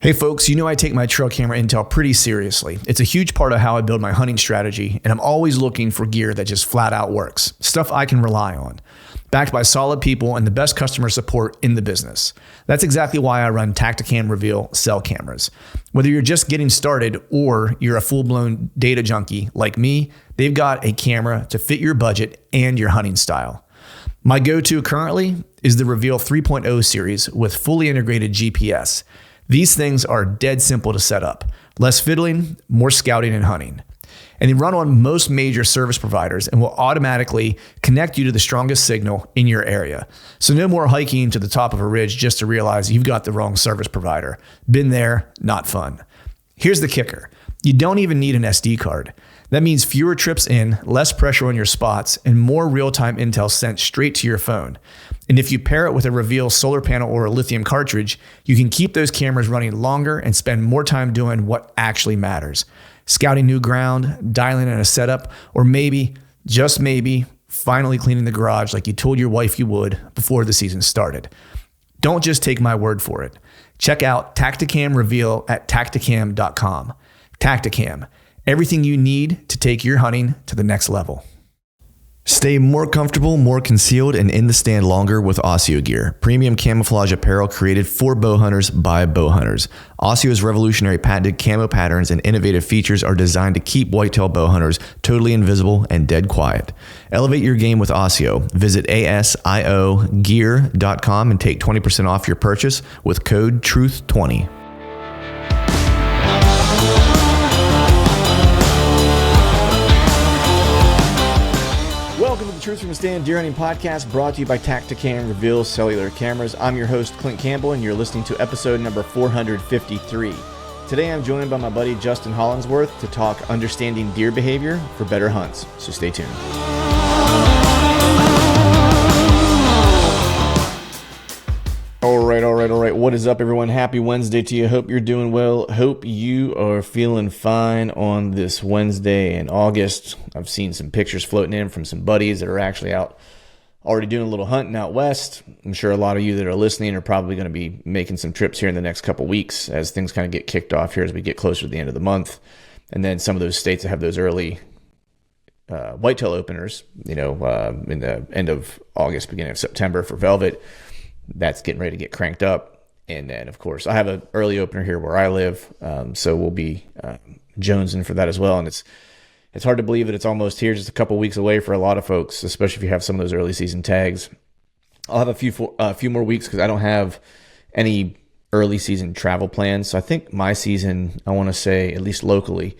Hey folks, you know I take my trail camera intel pretty seriously. It's a huge part of how I build my hunting strategy, and I'm always looking for gear that just flat out works. Stuff I can rely on. Backed by solid people and the best customer support in the business. That's exactly why I run Tacticam Reveal cell cameras. Whether you're just getting started or you're a full-blown data junkie like me, they've got a camera to fit your budget and your hunting style. My go-to currently is the Reveal 3.0 series with fully integrated GPS. These things are dead simple to set up. Less fiddling, more scouting and hunting. And they run on most major service providers and will automatically connect you to the strongest signal in your area. So no more hiking to the top of a ridge just to realize you've got the wrong service provider. Been there, not fun. Here's the kicker. You don't even need an SD card. That means fewer trips in, less pressure on your spots, and more real-time intel sent straight to your phone. And if you pair it with a Reveal solar panel or a lithium cartridge, you can keep those cameras running longer and spend more time doing what actually matters. Scouting new ground, dialing in a setup, or maybe, just maybe, finally cleaning the garage like you told your wife you would before the season started. Don't just take my word for it. Check out Tacticam Reveal at Tacticam.com. Tacticam. Everything you need to take your hunting to the next level. Stay more comfortable, more concealed, and in the stand longer with AIO Gear. Premium camouflage apparel created for bow hunters by bow hunters. AIO's revolutionary patented camo patterns and innovative features are designed to keep whitetail bow hunters totally invisible and dead quiet. Elevate your game with AIO. Visit ASIOgear.com and take 20% off your purchase with code TRUTH20. Truth from a Stand Deer Hunting Podcast, brought to you by Tacticam Reveal Cellular Cameras. I'm your host, Clint Campbell, and you're listening to episode number 453. Today I'm joined by my buddy Justin Hollandsworth to talk understanding deer behavior for better hunts, so stay tuned. All right. What is up, everyone? Happy Wednesday to you. Hope you're doing well. Hope you are feeling fine on this Wednesday in August. I've seen some pictures floating in from some buddies that are actually out already doing a little hunting out west. I'm sure a lot of you that are listening are probably going to be making some trips here in the next couple weeks as things kind of get kicked off here as we get closer to the end of the month. And then some of those states that have those early whitetail openers, in the end of August, beginning of September for velvet, that's getting ready to get cranked up. And then, of course, I have an early opener here where I live, so we'll be jonesing for that as well. And it's hard to believe that it's almost here, just a couple weeks away for a lot of folks, especially if you have some of those early season tags. I'll have a few more weeks because I don't have any early season travel plans. So I think my season, I want to say, at least locally,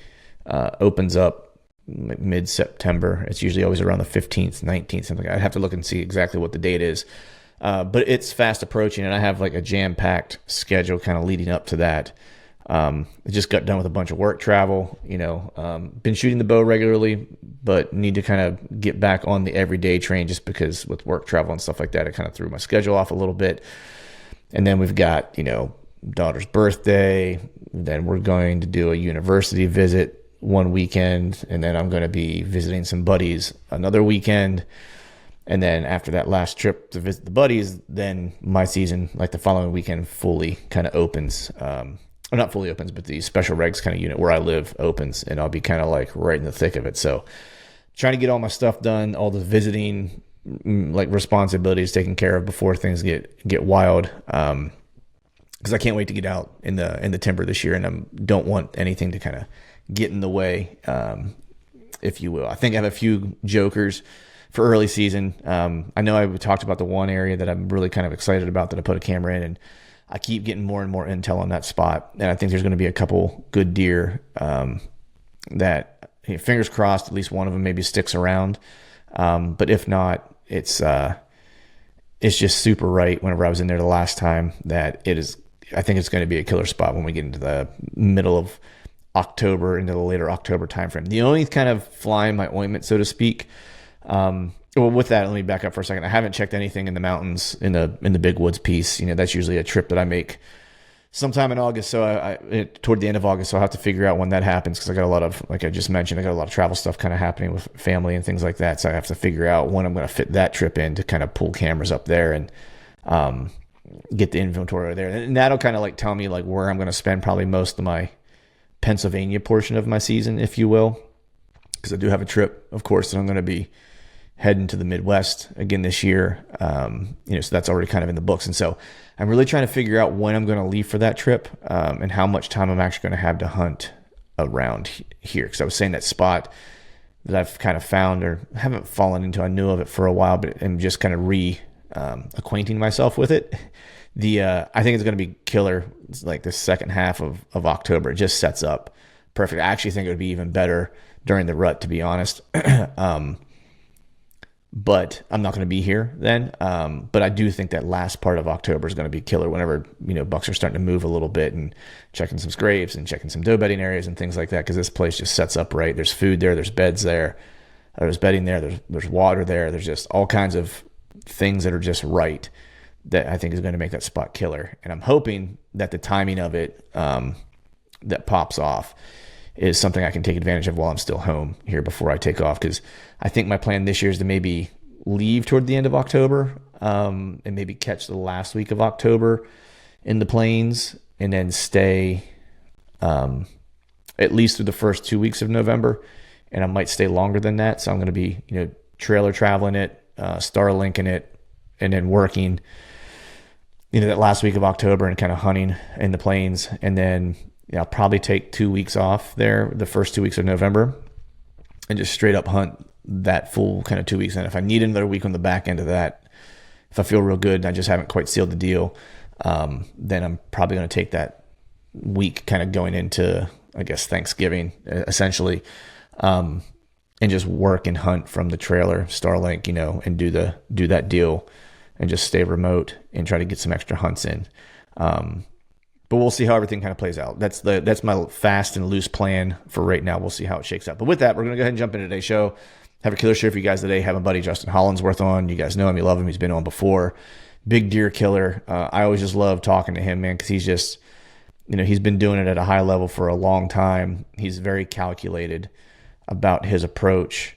opens up mid-September. It's usually always around the 15th, 19th, something like that. I'd have to look and see exactly what the date is. But it's fast approaching, and I have like a jam-packed schedule kind of leading up to that. I just got done with a bunch of work travel, been shooting the bow regularly, but need to kind of get back on the everyday train just because with work travel and stuff like that, it kind of threw my schedule off a little bit. And then we've got, daughter's birthday. Then we're going to do a university visit one weekend, and then I'm going to be visiting some buddies another weekend. And then after that last trip to visit the buddies, then my season, like the following weekend, fully kind of opens. Or not fully opens, but the special regs kind of unit where I live opens, and I'll be kind of like right in the thick of it. So trying to get all my stuff done, all the visiting, like responsibilities taken care of before things get wild. Because I can't wait to get out in the timber this year, and I don't want anything to kind of get in the way, if you will. I think I have a few jokers for early season. I know I talked about the one area that I'm really kind of excited about that I put a camera in, and I keep getting more and more intel on that spot. And I think there's going to be a couple good deer that, fingers crossed, at least one of them maybe sticks around. But if not, it's just super right whenever I was in there the last time that it is. I think it's going to be a killer spot when we get into the middle of October, into the later October timeframe. The only kind of fly in my ointment, so to speak, well, with that, let me back up for a second. I haven't checked anything in the mountains in the big woods piece. That's usually a trip that I make sometime in August. So toward the end of August, so I'll have to figure out when that happens because I got a lot of, like I just mentioned, I got a lot of travel stuff kind of happening with family and things like that. So I have to figure out when I'm going to fit that trip in to kind of pull cameras up there. And get the inventory there. And that'll kind of like tell me like where I'm going to spend probably most of my Pennsylvania portion of my season, if you will. Because I do have a trip, of course, that I'm going to be heading to the Midwest again this year. So that's already kind of in the books. And so I'm really trying to figure out when I'm going to leave for that trip, and how much time I'm actually going to have to hunt around here. Because I was saying that spot that I've kind of found or haven't fallen into, I knew of it for a while, but I'm just kind of acquainting myself with it. I think it's going to be killer. It's like the second half of October. It just sets up perfect. I actually think it would be even better during the rut, to be honest. But I'm not going to be here then. But I do think that last part of October is going to be killer whenever, bucks are starting to move a little bit and checking some scrapes and checking some doe bedding areas and things like that. Cause this place just sets up right. There's food there. There's beds there. There's bedding there. There's water there. There's just all kinds of things that are just right that I think is going to make that spot killer. And I'm hoping that the timing of it, that pops off is something I can take advantage of while I'm still home here before I take off. Because I think my plan this year is to maybe leave toward the end of October, and maybe catch the last week of October in the plains, and then stay at least through the first 2 weeks of November. And I might stay longer than that. So I'm going to be, trailer traveling it, Starlinking it, and then working, that last week of October and kind of hunting in the plains. And then I'll probably take 2 weeks off there, the first 2 weeks of November, and just straight up hunt that full kind of 2 weeks. And if I need another week on the back end of that, if I feel real good and I just haven't quite sealed the deal, then I'm probably going to take that week kind of going into, I guess, Thanksgiving, essentially, and just work and hunt from the trailer, Starlink, and do that deal and just stay remote and try to get some extra hunts in. But we'll see how everything kind of plays out. That's my fast and loose plan for right now. We'll see how it shakes out. But with that, we're going to go ahead and jump into today's show. Have a killer show for you guys today. Have my buddy Justin Hollandsworth on. You guys know him. You love him. He's been on before. Big deer killer. I always just love talking to him, man, because he's just, he's been doing it at a high level for a long time. He's very calculated about his approach.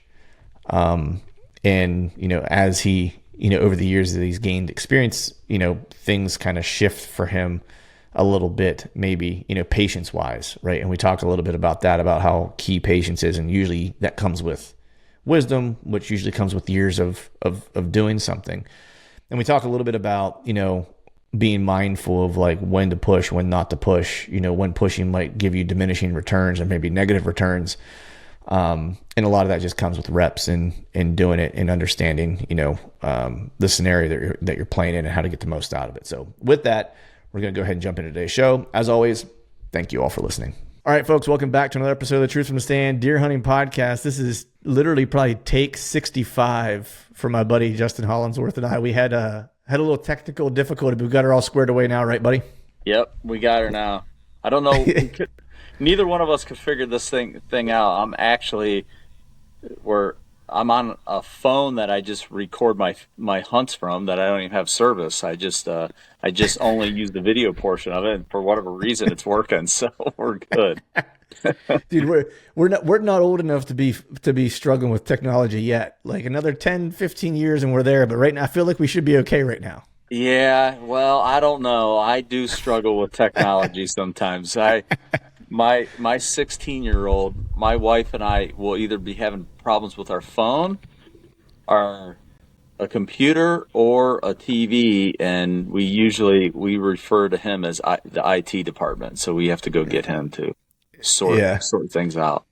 And, as he, over the years that he's gained experience, things kind of shift for him a little bit, maybe, patience wise, right? And we talked a little bit about that, about how key patience is. And usually that comes with wisdom, which usually comes with years of doing something. And we talk a little bit about, being mindful of like when to push, when not to push, when pushing might give you diminishing returns or maybe negative returns. And a lot of that just comes with reps and doing it and understanding, the scenario that you're playing in and how to get the most out of it. So with that, we're going to go ahead and jump into today's show. As always, thank you all for listening. All right, folks, welcome back to another episode of the Truth from the Stand Deer Hunting Podcast. This is literally probably take 65 for my buddy Justin Hollandsworth and I. We had a little technical difficulty, but we got her all squared away now, right, buddy? Yep, we got her now. I don't know. Neither one of us could figure this thing out. I'm on a phone that I just record my hunts from that I don't even have service. I just only use the video portion of it, and for whatever reason it's working, so we're good. Dude, we're not old enough to be struggling with technology yet. Like another 10, 15 years and we're there, but right now I feel like we should be okay right now. Yeah, well, I don't know. I do struggle with technology sometimes. My 16-year-old, my wife and I will either be having problems with our phone, or a computer, or a TV, and we refer to him as the IT department. So we have to go get him to sort things out.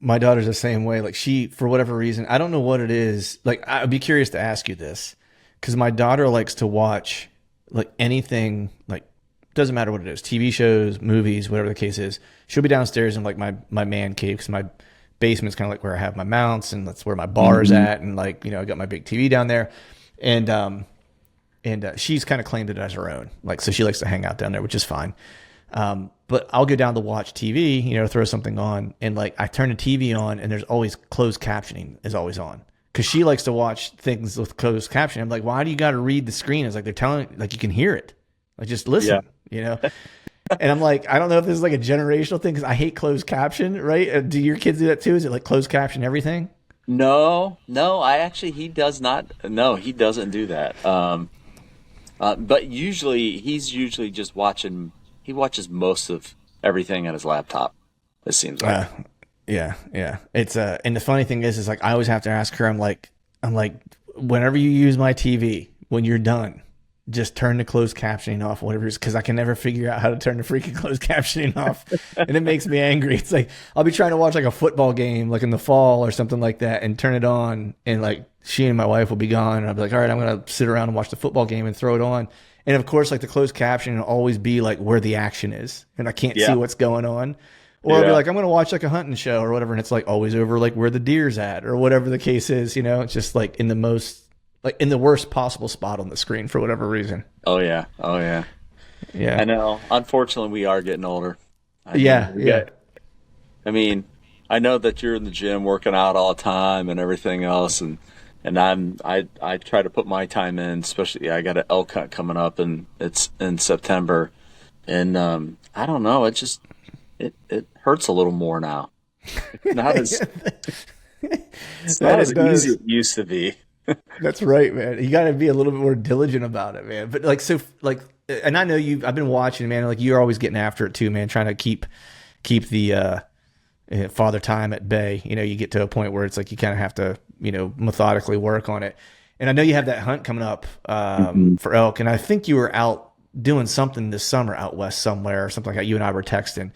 My daughter's the same way. Like she, for whatever reason, I don't know what it is. Like I'd be curious to ask you this, because my daughter likes to watch like anything, like doesn't matter what it is, TV shows, movies, whatever the case is. She'll be downstairs in like my man cave, because my basement's kind of like where I have my mounts, and that's where my bar is at, and like I got my big TV down there, and she's kind of claimed it as her own, like so she likes to hang out down there, which is fine. But I'll go down to watch TV, throw something on, and like I turn the TV on, and there's always closed captioning is always on, because she likes to watch things with closed captioning. I'm like, why do you got to read the screen? It's like they're telling, like you can hear it, like just listen, And I'm like, I don't know if this is like a generational thing, because I hate closed caption, right? Do your kids do that too? Is it like closed caption everything? No, he does not. No, he doesn't do that. But he's usually just watching. He watches most of everything on his laptop. It seems like. Yeah, yeah. It's and the funny thing is like I always have to ask her. I'm like, whenever you use my TV, when you're done, just turn the closed captioning off, whatever it is, because I can never figure out how to turn the freaking closed captioning off, and it makes me angry. It's like I'll be trying to watch like a football game, like in the fall or something like that, and turn it on, and like she and my wife will be gone, and I'll be like, all right, I'm gonna sit around and watch the football game and throw it on, and of course, like the closed captioning will always be like where the action is, and I can't see what's going on. Or I'll be like, I'm going to watch like a hunting show or whatever. And it's like always over like where the deer's at or whatever the case is, you know, it's just like in the worst possible spot on the screen for whatever reason. Oh yeah. Oh yeah. Yeah. I know. Unfortunately, we are getting older. I mean, I know that you're in the gym working out all the time and everything else. And I try to put my time in, especially I got an elk hunt coming up and it's in September. And, I don't know. It hurts a little more now. It's not as easy as it used to be. That's right, man. You got to be a little bit more diligent about it, man. But like, so like, and I know I've been watching, man, like you're always getting after it too, man, trying to keep the, father time at bay. You know, you get to a point where it's like, you kind of have to, you know, methodically work on it. And I know you have that hunt coming up, for elk. And I think you were out doing something this summer out west somewhere or something like that. You and I were texting.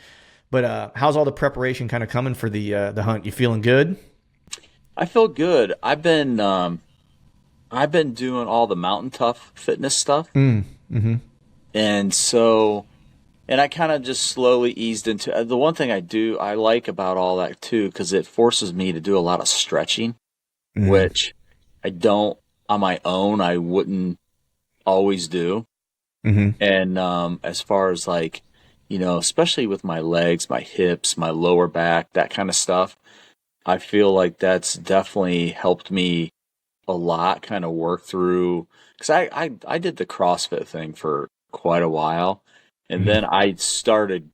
But how's all the preparation kind of coming for the hunt? You feeling good? I feel good. I've been doing all the Mountain Tough fitness stuff, and I kind of just slowly eased into the one thing I like about all that too, because it forces me to do a lot of stretching, which I don't on my own. I wouldn't always do, and as far as like, you know, especially with my legs, my hips, my lower back, that kind of stuff, I feel like that's definitely helped me a lot kind of work through. Because I did the CrossFit thing for quite a while. And then I started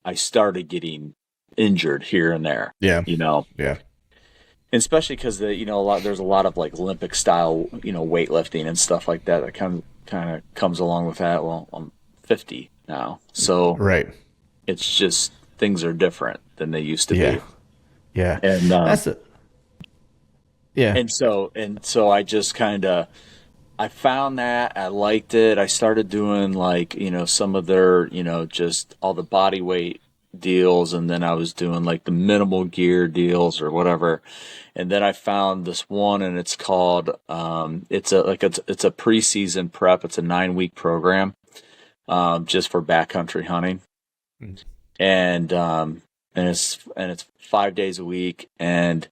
getting injured here and there. Yeah. You know? Yeah. And especially because there's a lot of like Olympic style, you know, weightlifting and stuff like that that kind of comes along with that. Well, I'm 50 now, so it's just things are different than they used to be. Yeah, and and so I just I found that I liked it. I started doing like, you know, some of their, you know, just all the body weight deals, and then I was doing like the minimal gear deals or whatever. And then I found this one, and it's called it's a preseason prep. It's a 9-week program. Just for backcountry hunting, and it's 5 days a week, and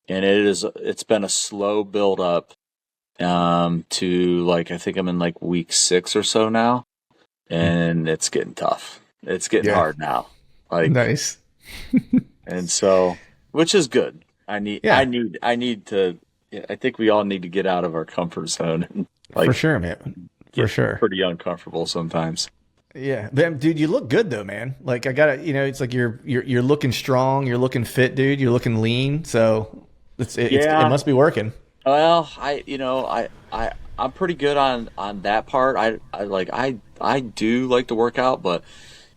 it's been a slow build up, to like, I think I'm in like week 6 or so now, and it's getting tough. It's getting hard now. Like nice, and so, which is good. I need to. I think we all need to get out of our comfort zone. And, like, for sure, man. For sure. Pretty uncomfortable sometimes. Yeah. But, dude, you look good though, man. Like I gotta, you know, it's like you're looking strong, you're looking fit, dude. You're looking lean. So it must be working. Well, I'm pretty good on that part. I do like to work out, but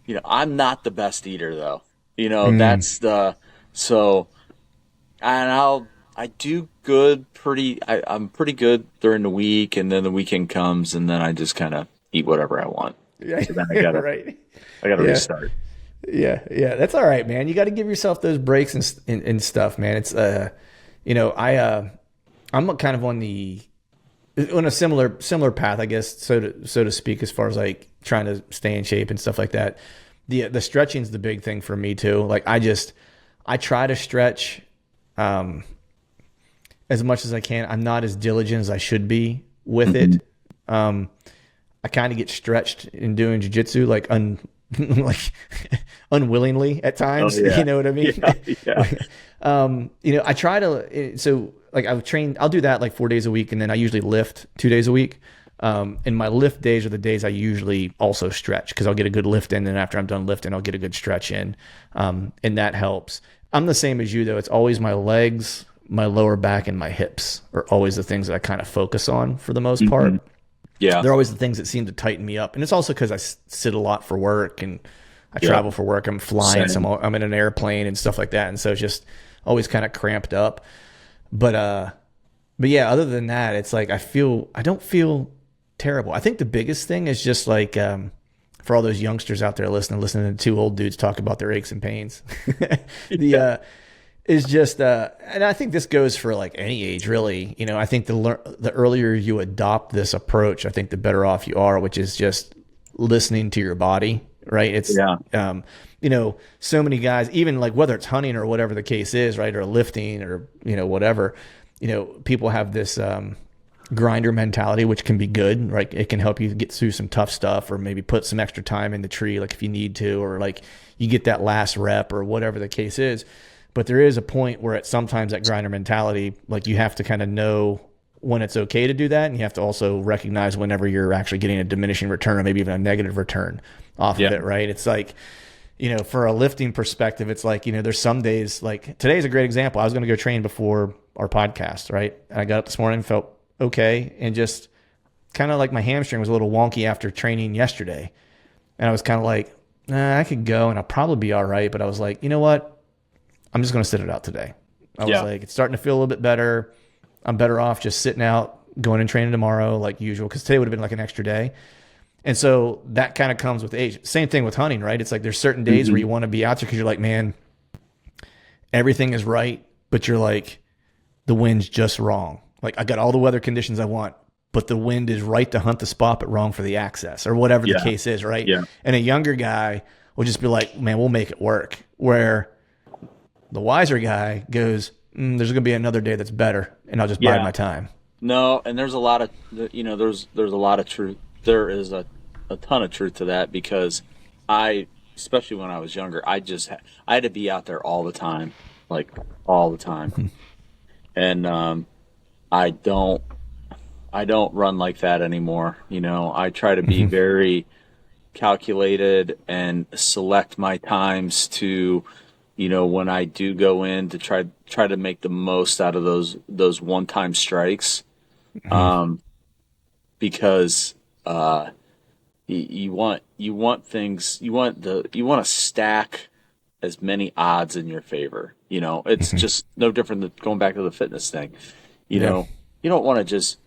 you know, I'm not the best eater though. You know, and I do good I'm pretty good during the week, and then the weekend comes, and then I just kind of eat whatever I want. Yeah, so then I gotta restart. Yeah, that's all right, man. You got to give yourself those breaks and stuff, man. It's you know, I'm kind of on a similar path, I guess, so to speak, as far as like trying to stay in shape and stuff like that. The stretching's the big thing for me too. Like I try to stretch as much as I can. I'm not as diligent as I should be with it. I kind of get stretched in doing jiu-jitsu, like unwillingly at times. Oh, yeah. You know what I mean? Yeah. You know, I try to, so like I'll do that like 4 days a week, and then I usually lift 2 days a week. And my lift days are the days I usually also stretch, because I'll get a good lift in, and after I'm done lifting, I'll get a good stretch in. And that helps. I'm the same as you though. It's always my legs, my lower back, and my hips are always the things that I kind of focus on for the most part. Yeah. They're always the things that seem to tighten me up. And it's also because I sit a lot for work and I travel for work. I'm flying, Same. so I'm in an airplane and stuff like that. And so it's just always kind of cramped up. But yeah, other than that, it's like I don't feel terrible. I think the biggest thing is just like for all those youngsters out there listening to two old dudes talk about their aches and pains. Is just and I think this goes for like any age really. You know, I think the earlier you adopt this approach, I think the better off you are, which is just listening to your body, right? It's you know, so many guys, even like whether it's hunting or whatever the case is, right, or lifting or you know whatever, you know, people have this grinder mentality, which can be good, right? It can help you get through some tough stuff, or maybe put some extra time in the tree, like if you need to, or like you get that last rep or whatever the case is. But there is a point where sometimes that grinder mentality, like you have to kind of know when it's okay to do that. And you have to also recognize whenever you're actually getting a diminishing return or maybe even a negative return off of it, right? It's like, you know, for a lifting perspective, it's like, you know, there's some days, like today's a great example. I was going to go train before our podcast, right? And I got up this morning, felt okay. And just kind of like my hamstring was a little wonky after training yesterday. And I was kind of like, I could go and I'll probably be all right. But I was like, you know what? I'm just going to sit it out today. I was like, it's starting to feel a little bit better. I'm better off just sitting out, going and training tomorrow like usual, because today would have been like an extra day. And so that kind of comes with age. Same thing with hunting, right? It's like there's certain days where you want to be out there because you're like, man, everything is right, but you're like, the wind's just wrong. Like I got all the weather conditions I want, but the wind is right to hunt the spot, but wrong for the access or whatever the case is, right? Yeah. And a younger guy will just be like, man, we'll make it work. Where the wiser guy goes, there's going to be another day that's better, and I'll just bide my time. No, and there's a lot of, you know, there's a lot of truth. There is a ton of truth to that, because especially when I was younger, I had to be out there all the time, like all the time. And I don't run like that anymore. You know, I try to be very calculated and select my times to, you know, when I do go in to try to make the most out of those one-time strikes, because you want to stack as many odds in your favor. You know, it's just no different than going back to the fitness thing. You know, you don't want to just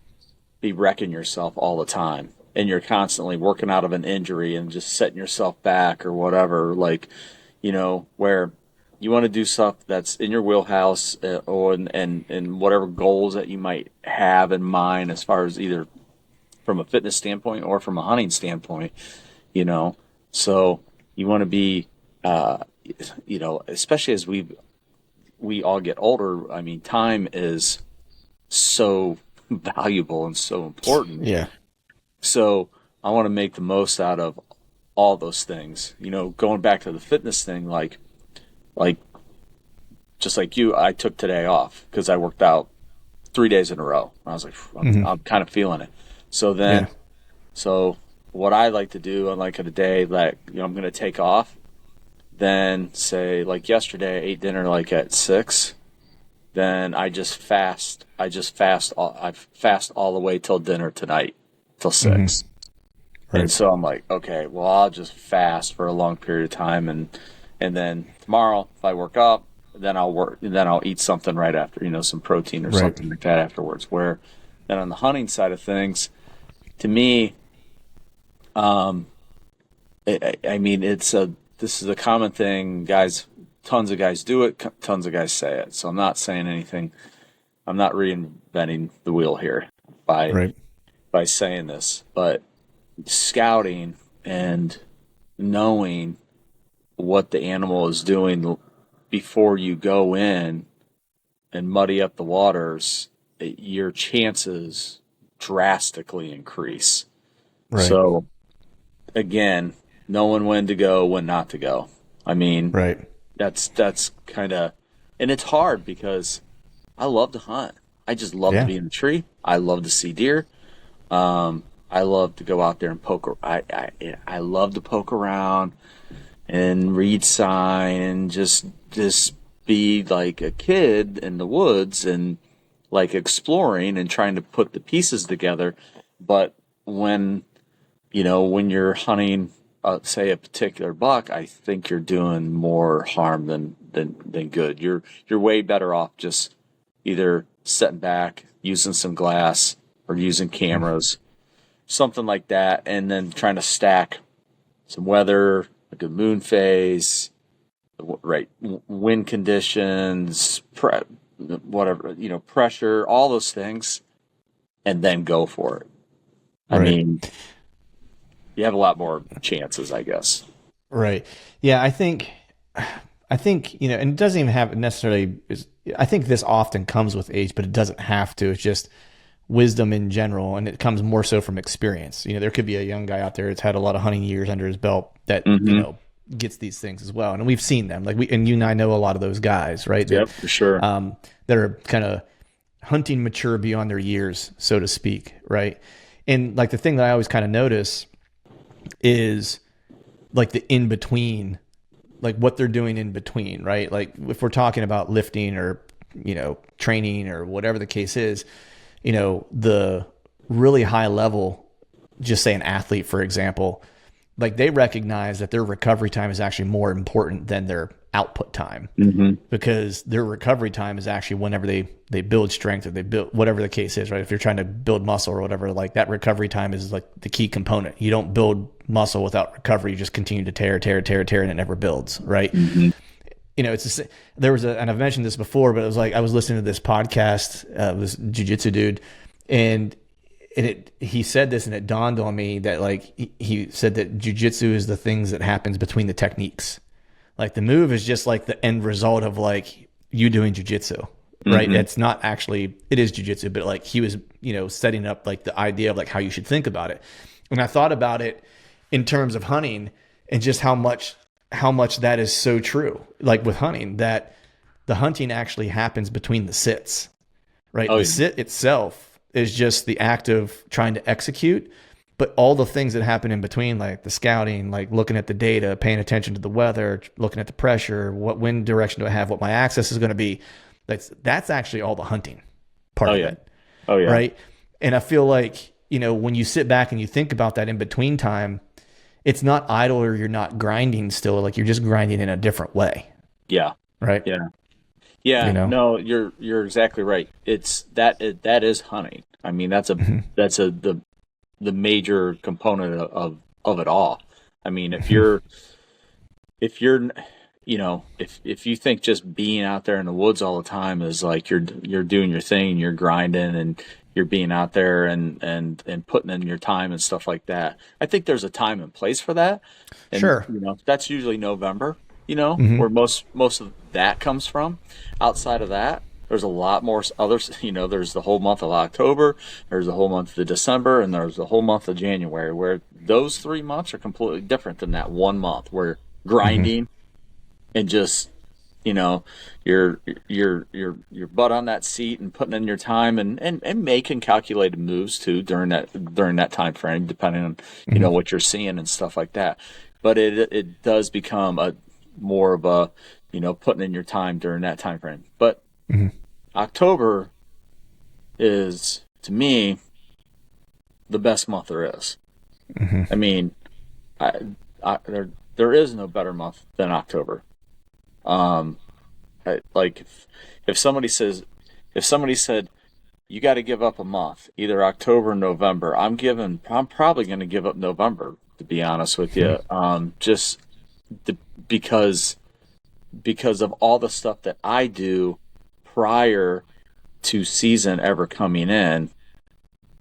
be wrecking yourself all the time, and you're constantly working out of an injury and just setting yourself back or whatever. Like, you know, where you want to do stuff that's in your wheelhouse, and whatever goals that you might have in mind, as far as either from a fitness standpoint or from a hunting standpoint, you know. So you want to be, you know, especially as we all get older. I mean, time is so valuable and so important. Yeah. So I want to make the most out of all those things. You know, going back to the fitness thing, like just like you, I took today off because I worked out 3 days in a row. I was like, I'm kind of feeling it. So then, so what I like to do on like a day that, you know, I'm going to take off, then say like yesterday I ate dinner like at 6, then I fast all the way till dinner tonight, till 6. Right. And so I'm like, okay, well, I'll just fast for a long period of time, and then tomorrow if I work up, then I'll eat something right after, you know, some protein or something like that afterwards. Where then on the hunting side of things, to me, I mean, this is a common thing, guys. Tons of guys do it. Tons of guys say it. So I'm not saying anything. I'm not reinventing the wheel here by saying this. But scouting and knowing what the animal is doing before you go in and muddy up the waters, your chances drastically increase. Right. So again, knowing when to go, when not to go. I mean, that's kind of, and it's hard because I love to hunt. I just love to be in the tree. I love to see deer. I love to go out there and poke. I love to poke around and read sign and just be like a kid in the woods and like exploring and trying to put the pieces together. But when, when you're hunting, say a particular buck, I think you're doing more harm than good. You're way better off just either setting back, using some glass, or using cameras, something like that, and then trying to stack some weather, a good moon phase, right, wind conditions, whatever, pressure, all those things, and then go for it. I mean, you have a lot more chances, I guess. Right. Yeah, I think, and it doesn't even have necessarily, I think this often comes with age, but it doesn't have to. It's just wisdom in general, and it comes more so from experience. There could be a young guy out there that's had a lot of hunting years under his belt that, gets these things as well. And we've seen them. And you and I know a lot of those guys, right? Yep, for sure. That are kind of hunting mature beyond their years, so to speak, right? And the thing that I always kind of notice is the in between, what they're doing in between, right? If we're talking about lifting or training or whatever the case is, the really high level, just say an athlete, for example, they recognize that their recovery time is actually more important than their output time, because their recovery time is actually whenever they build strength or they build whatever the case is, right? If you're trying to build muscle or whatever, that recovery time is the key component. You don't build muscle without recovery. You just continue to tear, and it never builds, right? There was and I've mentioned this before, but it was I was listening to this podcast, it was jiu-jitsu dude, and he said this, and it dawned on me that he said that jiu-jitsu is the things that happens between the techniques. The move is just the end result of you doing jiu-jitsu, right? It's not actually, it is jiu-jitsu, but he was, setting up the idea of how you should think about it. And I thought about it in terms of hunting and just how much that is so true. With hunting, that the hunting actually happens between the sits, right? The sit itself is just the act of trying to execute, but all the things that happen in between, the scouting, looking at the data, paying attention to the weather, looking at the pressure, what wind direction do I have, what my access is going to be, that's actually all the hunting part of it. Oh yeah. Right. And I feel when you sit back and you think about that in between time, it's not idle, or you're not grinding still, you're just grinding in a different way. Yeah. Right. Yeah. Yeah, no, you're exactly right. It's that is hunting. I mean, that's the major component of it all. I mean, if you think just being out there in the woods all the time is you're doing your thing, you're grinding, and you're being out there and putting in your time and stuff like that. I think there's a time and place for that. And, sure. That's usually November. Where most of that comes from. Outside of that, there's a lot more others. There's the whole month of October, there's the whole month of December, and there's the whole month of January, where those 3 months are completely different than that 1 month where grinding and just, your butt on that seat and putting in your time and making calculated moves too during that time frame, depending on, what you're seeing and stuff like that. But it does become more of a, putting in your time during that time frame. But October is, to me, the best month there is. I mean, there is no better month than October. If somebody said you got to give up a month, either October or November, I'm probably going to give up November, to be honest with you. Because of all the stuff that I do prior to season ever coming in,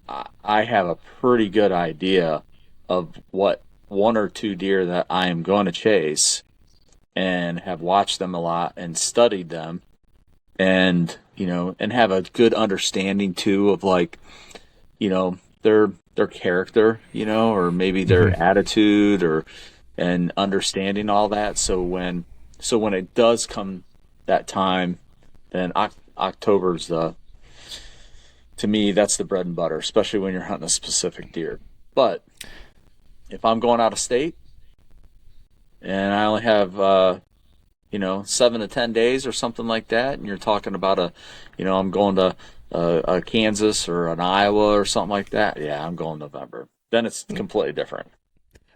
I have a pretty good idea of what 1 or 2 deer that I am going to chase, and have watched them a lot and studied them, and and have a good understanding too of their character, or maybe their attitude, and understanding all that. So when it does come that time, then October's to me, that's the bread and butter, especially when you're hunting a specific deer. But if I'm going out of state and I only have 7 to 10 days or something like that, and you're talking about I'm going to a Kansas or an Iowa or something like that, yeah, I'm going November. Then it's completely different.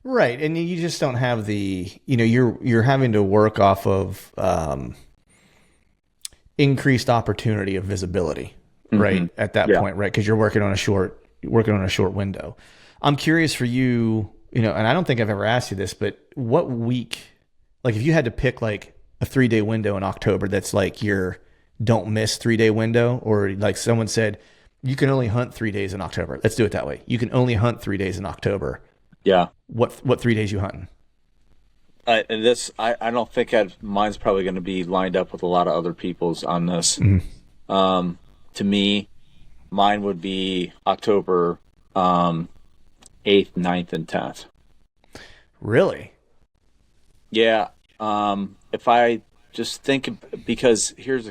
Right. And you just don't have the, you're having to work off of increased opportunity of visibility, right? At that Yeah. point, right? Because you're working on a short window. I'm curious for you, and I don't think I've ever asked you this, but what week, like if you had to pick like a 3-day window in October, that's like your don't miss 3-day window, or like someone said, you can only hunt 3 days in October. Let's do it that way. You can only hunt 3 days in October. Yeah. What 3 days you hunting? And I don't think mine's probably going to be lined up with a lot of other people's on this. To me, mine would be October 8th, 9th, and 10th. Really? Yeah. If I just think, because here's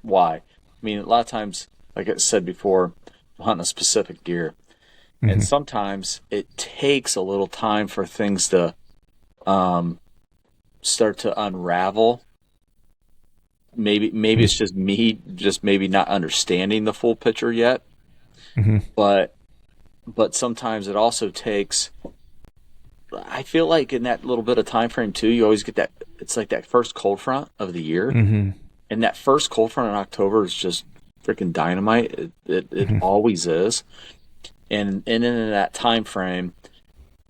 why. I mean, a lot of times, like I said before, I'm hunting a specific deer. And sometimes it takes a little time for things to start to unravel. Maybe it's just me, maybe not understanding the full picture yet. But sometimes it also takes. I feel like in that little bit of time frame too, you always get that. It's like that first cold front of the year, and that first cold front in October is just freaking dynamite. It always is. And in that time frame,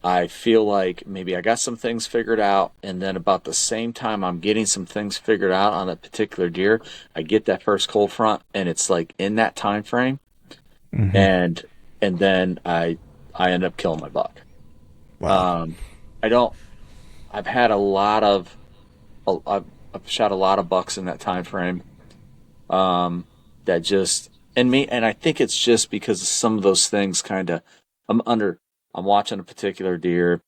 I feel like maybe I got some things figured out, and then about the same time I'm getting some things figured out on a particular deer, I get that first cold front, and it's like in that time frame, and then I end up killing my buck. Wow. I've had I've shot a lot of bucks in that time frame. That just and I think it's just because of some of those things kind of I'm watching a particular deer.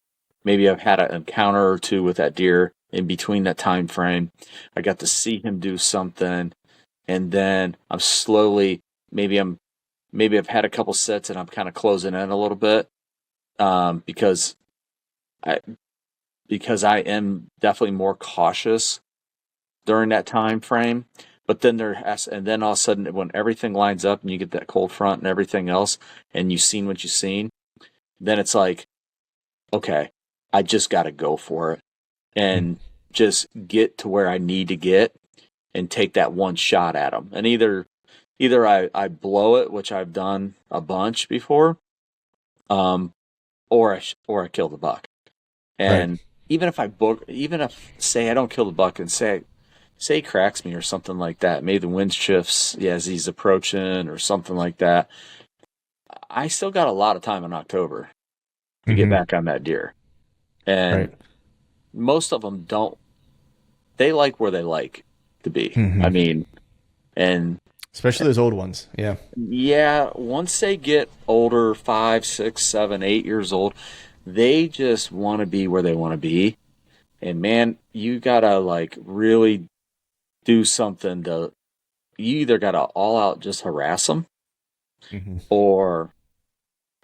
Maybe I've had an encounter or two with that deer in between that time frame. I got to see him do something, and then I'm slowly maybe I've had a couple sets and I'm kind of closing in a little bit because I am definitely more cautious during that time frame. But then and then all of a sudden, when everything lines up and you get that cold front and everything else, and you've seen what you've seen, then it's like, okay, I just got to go for it and just get to where I need to get and take that one shot at them. And either I blow it, which I've done a bunch before, or I kill the buck. And even if say I don't kill the buck and say he cracks me or something like that, maybe the wind shifts as he's approaching or something like that, I still got a lot of time in October to get back on that deer. And most of them don't. They like where they like to be. I mean, and especially those old ones. Yeah. Yeah. Once they get older, 5, 6, 7, 8 years old, they just want to be where they want to be. And man, you gotta like really do something you either gotta all out just harass them, or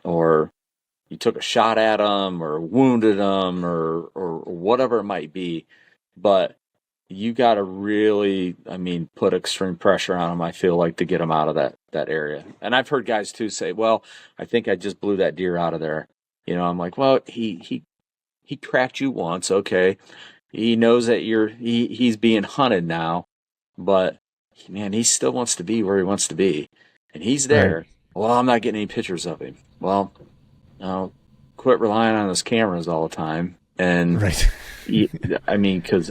you took a shot at them or wounded them or whatever it might be. But you gotta really, put extreme pressure on them, I feel like, to get them out of that area. And I've heard guys too say, well, I think I just blew that deer out of there. I'm like, well, he cracked you once. Okay. He knows that he's being hunted now, but man, he still wants to be where he wants to be, and he's there. Right. Well, I'm not getting any pictures of him. Well, quit relying on those cameras all the time. And because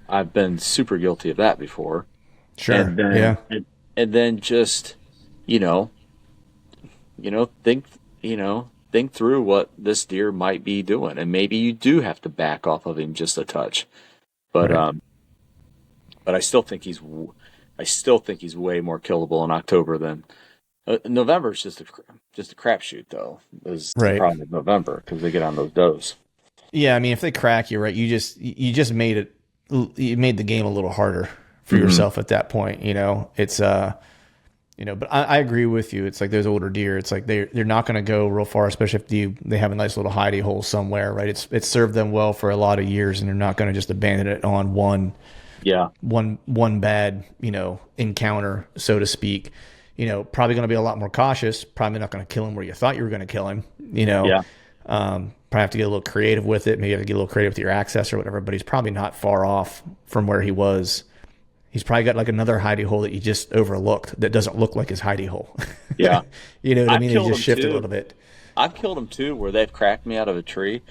I've been super guilty of that before. Sure. And then, and then just, think through what this deer might be doing, and maybe you do have to back off of him just a touch. But but I still think he's way more killable in October than November. Is just a crapshoot, though. Is the problem with November, because they get on those does. Yeah, if they crack you, right, you just made the game a little harder for yourself at that point. It's but I agree with you. It's like those older deer. It's like they're not going to go real far, especially if they have a nice little hidey hole somewhere, right? It's served them well for a lot of years, and they're not going to just abandon it on one bad encounter, so to speak. probably going to be a lot more cautious, probably not going to kill him where you thought you were going to kill him, Yeah. probably have to get a little creative with it. Maybe have to get a little creative with your access or whatever, but he's probably not far off from where he was. He's probably got like another hidey hole that you just overlooked that doesn't look like his hidey hole. Yeah. You know what I mean? He Killed just him shifted a too. little bit. I've killed them too, where they've cracked me out of a tree,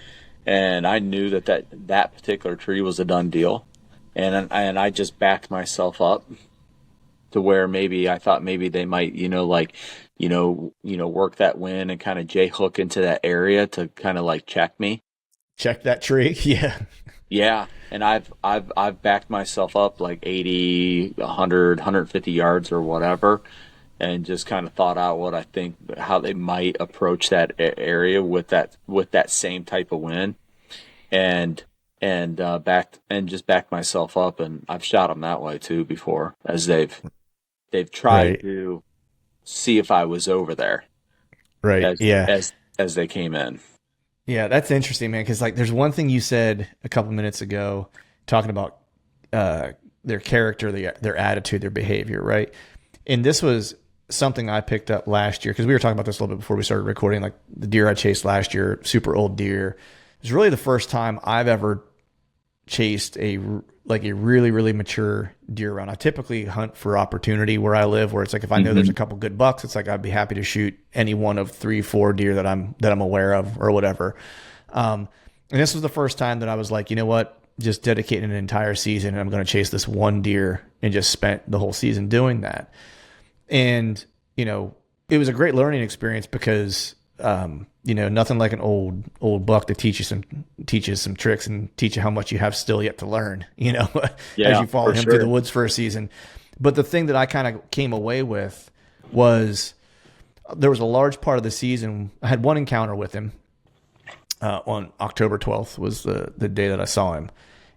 and I knew that particular tree was a done deal, and I just backed myself up to where maybe I thought maybe they might, work that wind and kind of J hook into that area to kind of like check me. Check that tree. Yeah. Yeah, and I've backed myself up like 80, 100, 150 yards or whatever, and just kind of thought out what I think how they might approach that area with that same type of wind, and backed myself up, and I've shot them that way too before, as they've tried Right. to see if I was over there Right. as Yeah. as they came in. Yeah. That's interesting, man. Cause like there's one thing you said a couple minutes ago talking about, their character, their attitude, their behavior. Right. And this was something I picked up last year, because we were talking about this a little bit before we started recording, like the deer I chased last year, super old deer. It was really the first time I've ever chased a really, really mature deer around. I typically hunt for opportunity where I live, where it's like if I know there's a couple good bucks, it's like I'd be happy to shoot any one of 3, 4 deer that I'm aware of or whatever. And this was the first time that I was like, you know what, just dedicating an entire season and I'm going to chase this one deer, and just spent the whole season doing that. And it was a great learning experience because nothing like an old buck to teaches some tricks and teach you how much you have still yet to learn, as Yeah, you follow for him through the sure. woods for a season. But the thing that I kind of came away with was there was a large part of the season. I had one encounter with him on October 12th was the day that I saw him.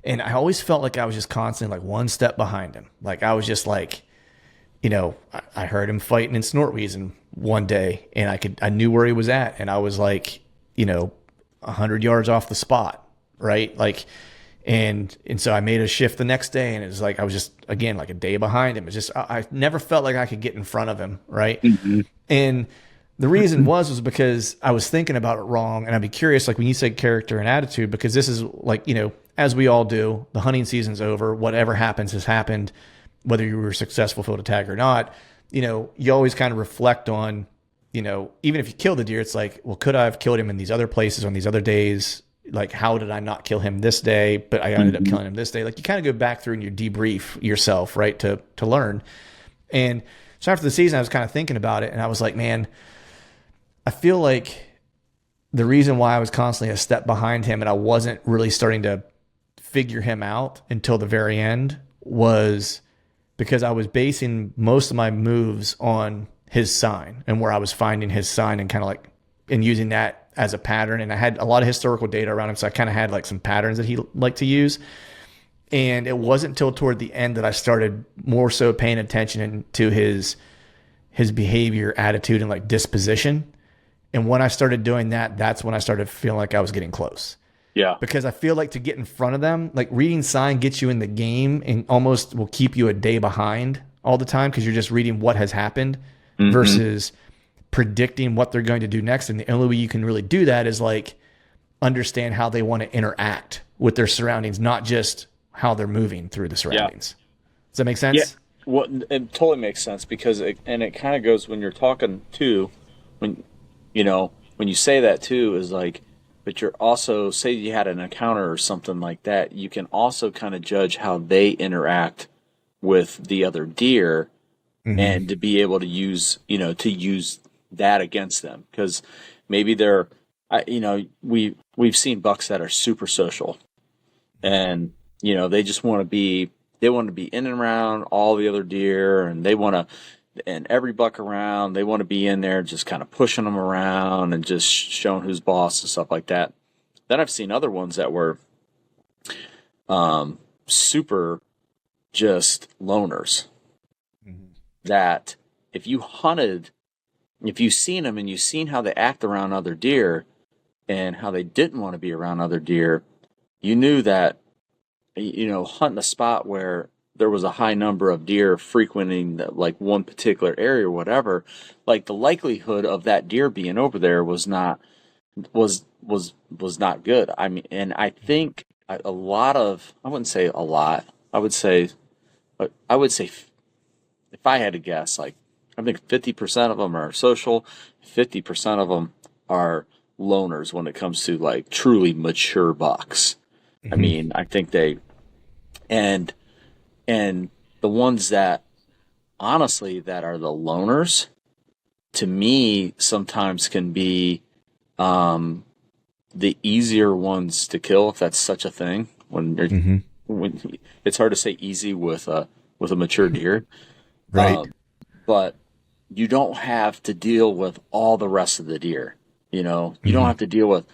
And I always felt like I was just constantly like one step behind him. Like I was just like, I heard him fighting in snort wheezing one day, and I knew where he was at, and I was like, 100 yards off the spot, right? Like, and so I made a shift the next day, and it was like I was just again like a day behind him. It's just I never felt like I could get in front of him, right? And the reason was because I was thinking about it wrong, and I'd be curious, like when you said character and attitude, because this is like as we all do, the hunting season's over. Whatever happens has happened, whether you were successful field attack or not. You always kind of reflect on, even if you kill the deer, it's like, well, could I have killed him in these other places on these other days? Like, how did I not kill him this day, but I ended up killing him this day? Like, you kind of go back through and you debrief yourself, right, to learn. And so after the season, I was kind of thinking about it, and I was like, man, I feel like the reason why I was constantly a step behind him and I wasn't really starting to figure him out until the very end was because I was basing most of my moves on his sign and where I was finding his sign and kind of like, and using that as a pattern. And I had a lot of historical data around him. So I kind of had like some patterns that he liked to use. And it wasn't until toward the end that I started more so paying attention to his behavior, attitude, and like disposition. And when I started doing that, that's when I started feeling like I was getting close. Yeah. Because I feel like to get in front of them, like reading sign gets you in the game and almost will keep you a day behind all the time because you're just reading what has happened versus predicting what they're going to do next. And the only way you can really do that is like understand how they want to interact with their surroundings, not just how they're moving through the surroundings. Does that make sense? Yeah. Well, it totally makes sense because it kind of goes when you're talking too, when you say that too is like, but you're also, say you had an encounter or something like that, you can also kind of judge how they interact with the other deer and to be able to use that against them. Because maybe we've seen bucks that are super social and, they just want to be in and around all the other deer and and every buck around, they want to be in there just kind of pushing them around and just showing who's boss and stuff like that. Then I've seen other ones that were super just loners. That if you seen them and you seen how they act around other deer and how they didn't want to be around other deer, you knew that, hunting a spot where there was a high number of deer frequenting like one particular area or whatever, like the likelihood of that deer being over there was not good. I mean, and I think a lot of, I wouldn't say a lot, I would say, if I had to guess, like I think 50% of them are social, 50% of them are loners when it comes to like truly mature bucks. I Hmm. mean, I think and and the ones that honestly that are the loners to me sometimes can be um, the easier ones to kill, if that's such a thing. Hmm. When it's hard to say easy with a mature deer, Right. um, but you don't have to deal with all the rest of the deer. You don't Hmm. have to deal with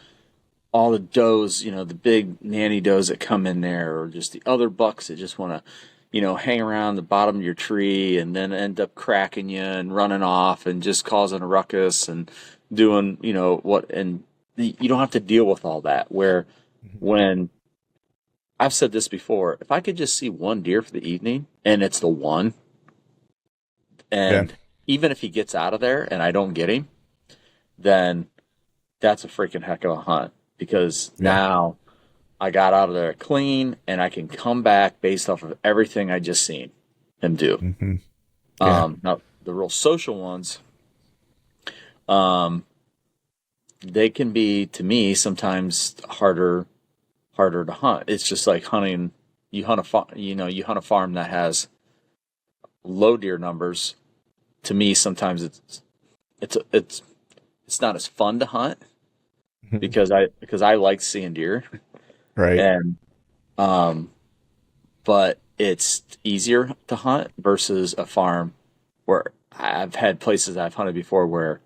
all the does, the big nanny does that come in there, or just the other bucks that just want to, hang around the bottom of your tree and then end up cracking you and running off and just causing a ruckus and doing, what, and you don't have to deal with all that. Where when I've said this before, if I could just see one deer for the evening and it's the one, Yeah. and even if he gets out of there and I don't get him, then that's a freaking heck of a hunt because Yeah. now I got out of there clean and I can come back based off of everything I just seen him do. Hmm. Yeah. Now the real social ones, um, they can be to me sometimes harder to hunt. It's just like hunting. You hunt a farm that has low deer numbers. To me, sometimes it's not as fun to hunt because I like seeing deer Right. and um but it's easier to hunt versus a farm where I've had places I've hunted before where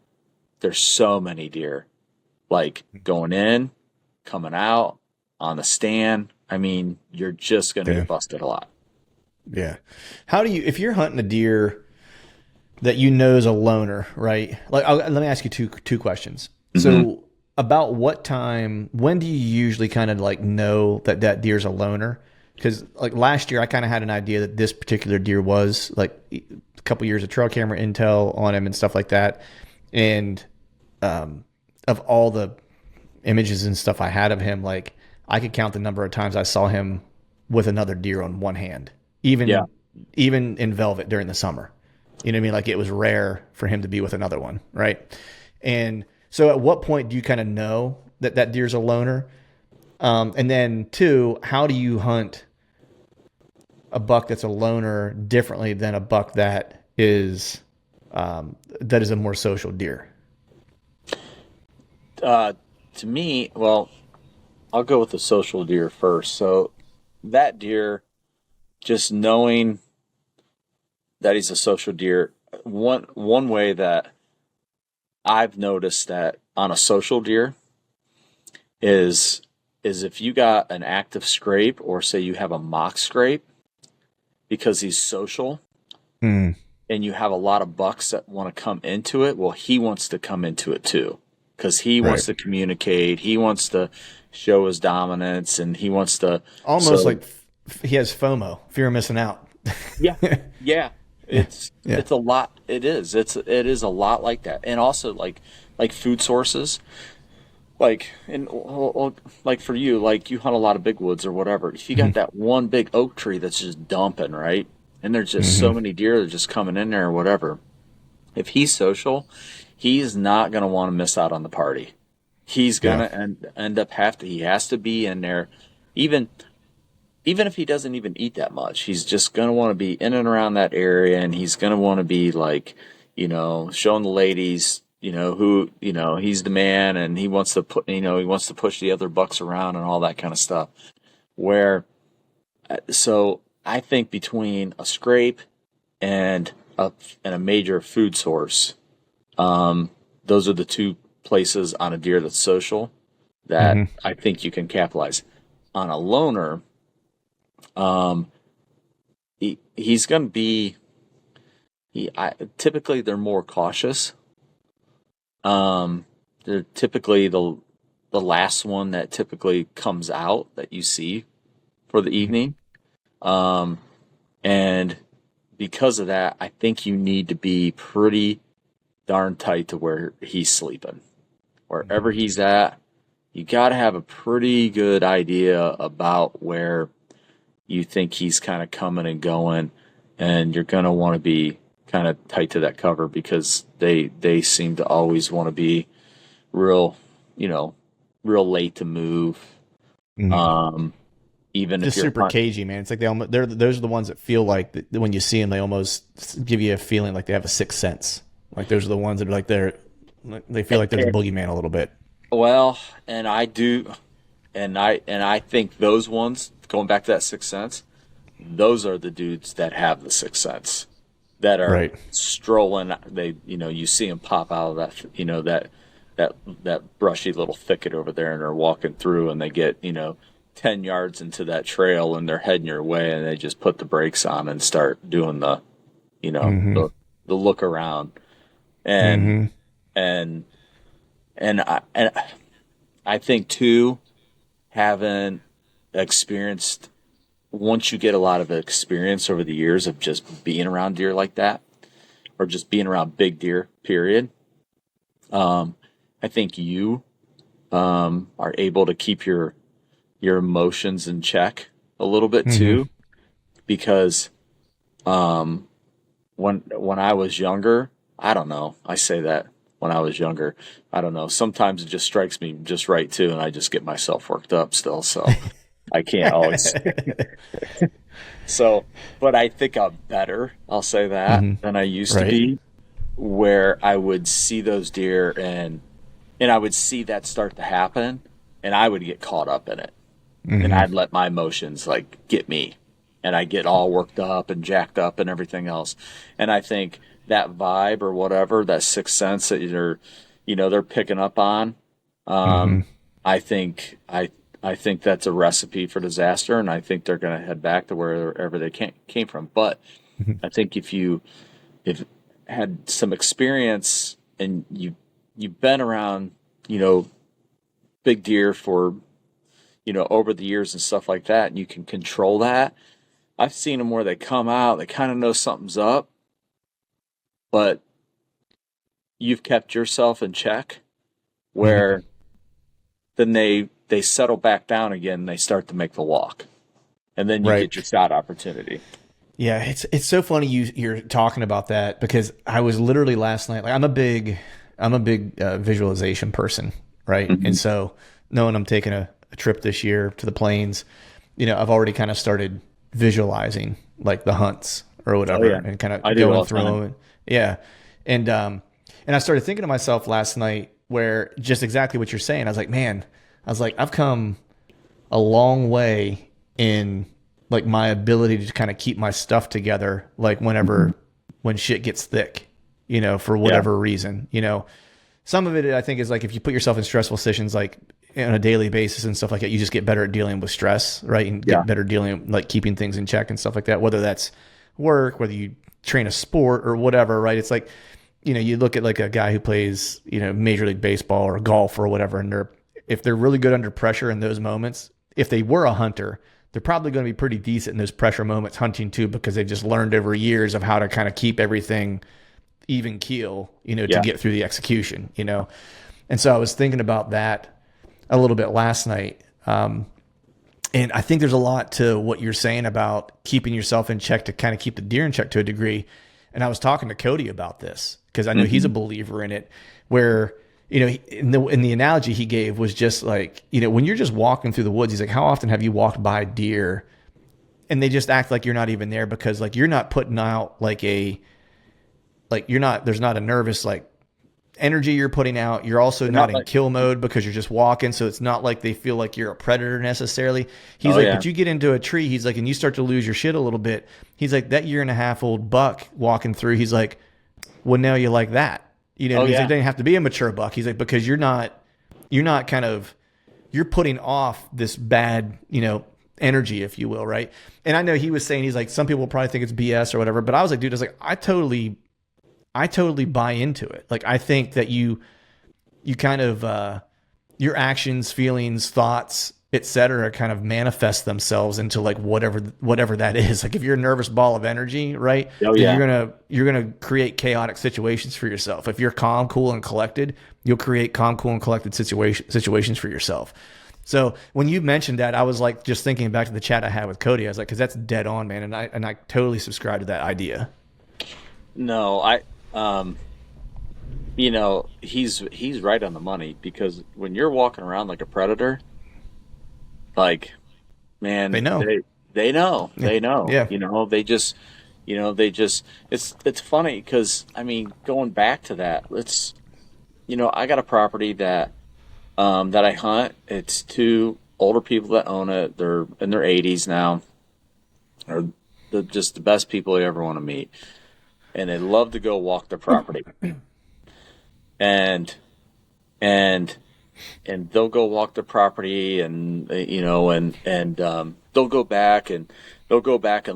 there's so many deer, like going in, coming out, on the stand. I mean, you're just going to Yeah. get busted a lot. Yeah. How do you, if you're hunting a deer that you know is a loner, right? Like, let me ask you two questions. Hmm. So, about what time? When do you usually kind of like know that that deer's a loner? Because like last year, I kind of had an idea that this particular deer was like a couple years of trail camera intel on him and stuff like that, and of all the images and stuff I had of him, like I could count the number of times I saw him with another deer on one hand, Yeah. even in velvet during the summer. You know what I mean? Like it was rare for him to be with another one, right? And so, at what point do you kind of know that that deer's a loner? And then, two, how do you hunt a buck that's a loner differently than a buck that is a more social deer? Uh, to me, well, I'll go with the social deer first. So that deer, just knowing that he's a social deer, one way that I've noticed that on a social deer is if you got an active scrape or say you have a mock scrape because he's social Mm, and you have a lot of bucks that want to come into it, well, he wants to come into it too because he right. wants to communicate, he wants to show his dominance, and he wants to. Almost So like he has FOMO, fear of missing out. yeah, yeah, Yeah. Yeah. it's a lot. It is. It is a lot like that, and also like food sources. Like like for you, like you hunt a lot of big woods or whatever. If you got Hmm. that one big oak tree that's just dumping, right? And there's just Hmm. so many deer that are just coming in there or whatever. If he's social, he's not gonna want to miss out on the party. He's Yeah. gonna end up he has to be in there, even even if he doesn't even eat that much. He's just gonna want to be in and around that area, and he's gonna want to be like, showing the ladies, who, he's the man, and he wants to he wants to push the other bucks around and all that kind of stuff. Where so I think between a scrape and a major food source, those are the two places on a deer that's social that Hmm. I think you can capitalize. On a loner, um, he's going to be. Typically, they're more cautious. They're typically the last one that typically comes out that you see for the evening. Um, And because of that, I think you need to be pretty darn tight to where he's sleeping. Wherever he's at, you got to have a pretty good idea about where you think he's kind of coming and going, and you're going to want to be kind of tight to that cover because they seem to always want to be real, real late to move. Even Just if you're super cagey, man. It's like those are the ones that feel like that when you see them, they almost give you a feeling like they have a sixth sense. Like those are the ones that are like they feel like there's a boogeyman a little bit. Well, and I do, and I think those ones, going back to that sixth sense, those are the dudes that have the sixth sense, that are strolling. You see them pop out of that brushy little thicket over there, and they're walking through, and they get 10 yards into that trail, and they're heading your way, and they just put the brakes on and start doing the look around, and I think too, having experienced, once you get a lot of experience over the years of just being around deer like that, or just being around big deer, period, I think you are able to keep your emotions in check a little bit too, because when I was younger, I don't know, I say that when I was younger, I don't know, sometimes it just strikes me just right too, and I just get myself worked up still, so I can't always. So, but I think I'm better, I'll say that, than I used to be, where I would see those deer and I would see that start to happen, and I would get caught up in it. And I'd let my emotions like get me, and I get all worked up and jacked up and everything else. And I think that vibe or whatever, that sixth sense that they're picking up on, I think that's a recipe for disaster, and I think they're going to head back to wherever they came from. But I think if had some experience and you've been around, big deer for, over the years and stuff like that, and you can control that. I've seen them where they come out, they kind of know something's up, but you've kept yourself in check, where then they settle back down again, and they start to make the walk, and then you get your shot opportunity. Yeah, it's so funny you're talking about that, because I was literally last night, like I'm a big visualization person, right? And so knowing I'm taking a trip this year to the plains, I've already kind of started visualizing like the hunts or whatever, and kind of going through them. Yeah. And I started thinking to myself last night, where just exactly what you're saying, I was like, man, I've come a long way in like my ability to kind of keep my stuff together, like when shit gets thick, for whatever reason, some of it I think is like, if you put yourself in stressful situations, like on a daily basis and stuff like that, you just get better at dealing with stress, right? And get better dealing, like keeping things in check and stuff like that, whether that's work, whether you train a sport or whatever, right? It's like, you look at like a guy who plays, Major League Baseball or golf or whatever, and if they're really good under pressure in those moments, if they were a hunter, they're probably going to be pretty decent in those pressure moments hunting too, because they've just learned over years of how to kind of keep everything even keel, to get through the execution, And so I was thinking about that a little bit last night. And I think there's a lot to what you're saying about keeping yourself in check to kind of keep the deer in check to a degree. And I was talking to Cody about this, because I know he's a believer in it, where, in the analogy he gave was just like, when you're just walking through the woods, he's like, how often have you walked by deer and they just act like you're not even there, because like you're not putting out there's not a nervous like energy you're putting out. You're also not in kill mode, because you're just walking. So it's not like they feel like you're a predator necessarily. He's but you get into a tree, he's like, and you start to lose your shit a little bit. He's like, that 1.5-year-old buck walking through, he's like, well, now you like that. He's like, it doesn't have to be a mature buck. He's like, because you're putting off this bad, energy, if you will. Right. And I know he was saying, he's like, some people probably think it's BS or whatever, but I was like, dude, I totally buy into it. Like, I think that you kind of, your actions, feelings, thoughts, et cetera, kind of manifest themselves into like whatever that is. Like if you're a nervous ball of energy, right? Oh Then yeah. you're gonna create chaotic situations for yourself. If you're calm, cool, and collected, you'll create calm, cool, and collected situations for yourself. So when you mentioned that, I was like just thinking back to the chat I had with Cody. I was like, because that's dead on, man, and I totally subscribe to that idea. No, he's right on the money because when you're walking around like a predator, like, They man, know. Yeah. they know, Yeah. it's funny because I mean, going back to that, I got a property that I hunt. It's two older people that own it. They're in their 80s now. They're just the best people you ever want to meet, and they love to go walk the property. And and and they'll go walk the property, and they'll go back and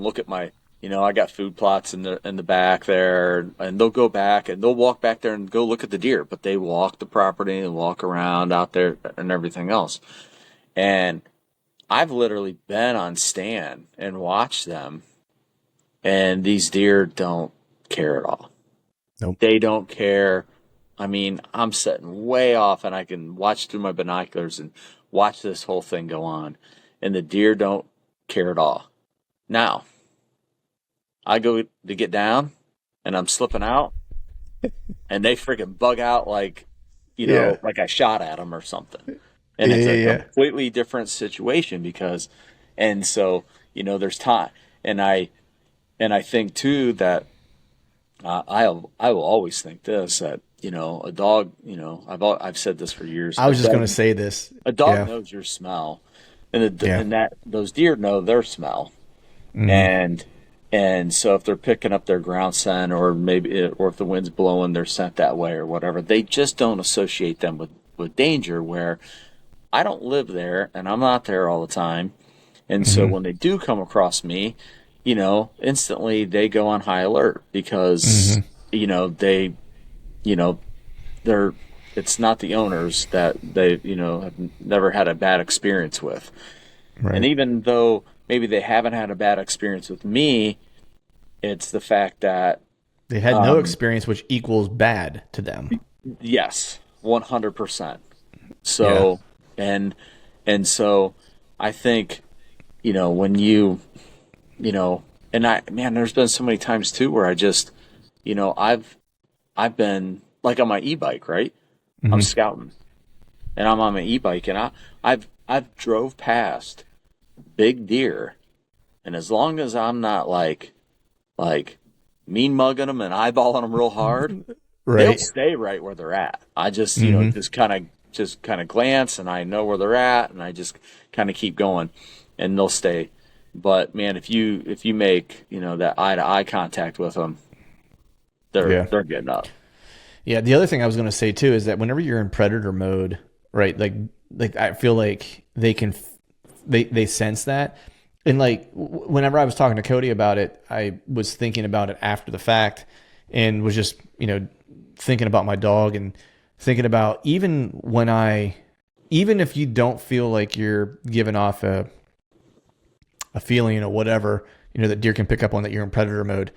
look at my. I got food plots in the back there, and they'll go back and they'll walk back there and go look at the deer. But they walk the property and walk around out there and everything else. And I've literally been on stand and watched them, and these deer don't care at all. Nope. They don't care. I mean, I'm sitting way off, and I can watch through my binoculars and watch this whole thing go on, and the deer don't care at all. Now, I go to get down, and I'm slipping out, and they freaking bug out like, Yeah. like I shot at them or something. And Yeah. it's Yeah. a Yeah. completely different situation and so, there's time. And I think too that I will always think this that, a dog, I've said this for years. I was just gonna say this. A dog Yeah. knows your smell, and Yeah. that those deer know their smell. Mm-hmm. And so if they're picking up their ground scent, or if the wind's blowing their scent that way or whatever, they just don't associate them with danger. Where I don't live there and I'm not there all the time, and so Mm-hmm. when they do come across me, instantly they go on high alert because Mm-hmm. they they're it's not the owners that they have never had a bad experience with. And Right. even though maybe they haven't had a bad experience with me, it's the fact that, They had no experience, which equals bad to them. yes, 100%. Yeah. So, and so I think, when man, there's been so many times too where I just, I've been like on my e-bike, right? I'm Mm-hmm. scouting and I'm on my e-bike, and I've drove past big deer, and as long as I'm not like mean mugging them and eyeballing them real hard, they'll Right. stay right where they're at. I just Mm-hmm. just kind of glance, and I know where they're at, and I just kind of keep going, and they'll stay. But man, if you make that eye to eye contact with them, Yeah. they're getting up. Yeah. The other thing I was going to say too is that whenever you're in predator mode, right? Like I feel like they sense that. And like whenever I was talking to Cody about it, I was thinking about it after the fact and was just, thinking about my dog and thinking about even if you don't feel like you're giving off a feeling or whatever, that deer can pick up on that you're in predator mode.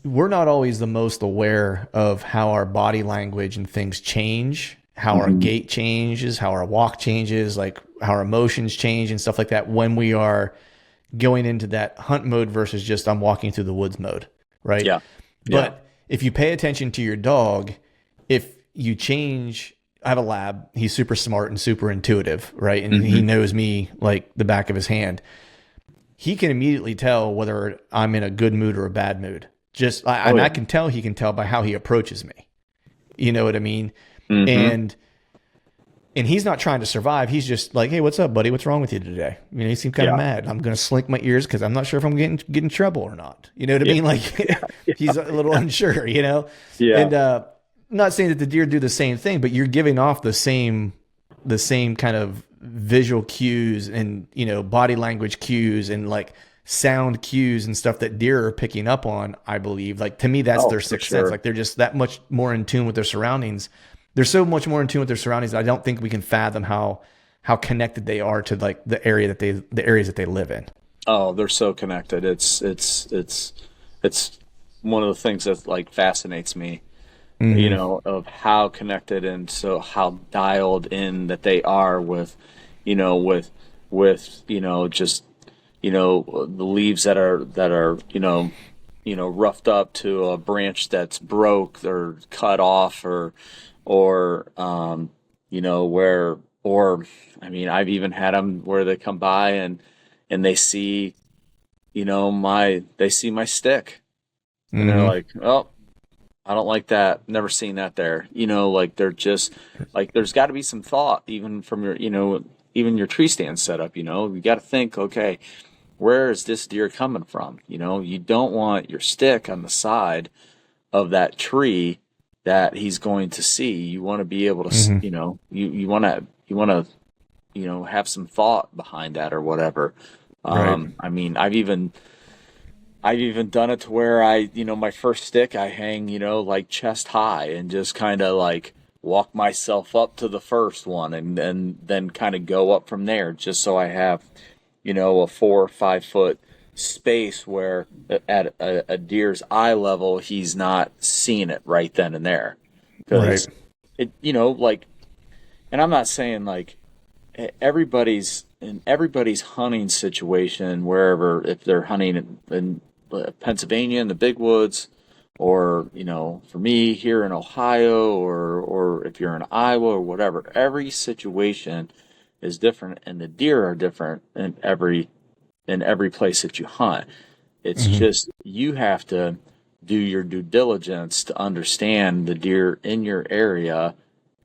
We're not always the most aware of how our body language and things change, how our gait changes, how our walk changes, like how our emotions change and stuff like that when we are going into that hunt mode versus just I'm walking through the woods mode, right? Yeah, But if you pay attention to your dog, if you change, I have a lab, he's super smart and super intuitive, right? And he knows me like the back of his hand. He can immediately tell whether I'm in a good mood or a bad mood. I can tell he can tell by how he approaches me. You know what I mean? And he's not trying to survive. He's just like, hey, what's up, buddy? What's wrong with you today? You seem kind of mad. I'm going to slink my ears because I'm not sure if I'm getting in trouble or not. You know what I mean? Like he's a little unsure, Yeah. And I'm not saying that the deer do the same thing, but you're giving off the same kind of visual cues and, body language cues and like sound cues and stuff that deer are picking up on, I believe. Like to me, that's their for sixth sure. sense. Like they're just that much more in tune with their surroundings. They're so much more in tune with their surroundings that I don't think we can fathom how how connected they are to like the areas that they live in. Oh, they're so connected. It's one of the things that like fascinates me, Mm-hmm. of how connected and so how dialed in that they are with, with just the leaves that are roughed up to a branch that's broke or cut off or where or I mean I've even had them where they come by and they see my stick and they're Mm-hmm. like, oh, I don't like that. Never seen that there. Like they're just like there's got to be some thought even from your even your tree stand setup. You got to think, okay, where is this deer coming from? You don't want your stick on the side of that tree that he's going to see. You want to be able to, Mm-hmm. you want to have some thought behind that or whatever. Right. I mean, I've even done it to where my first stick I hang, like chest high and just kind of like walk myself up to the first one and then kind of go up from there just so I have, a 4 or 5 foot space where at a deer's eye level, he's not seeing it right then and there. Right. Because like, and I'm not saying like everybody's hunting situation wherever if they're hunting in Pennsylvania in the big woods or for me here in Ohio or if you're in Iowa or whatever, every situation is different and the deer are different in every place that you hunt. It's Mm-hmm. just you have to do your due diligence to understand the deer in your area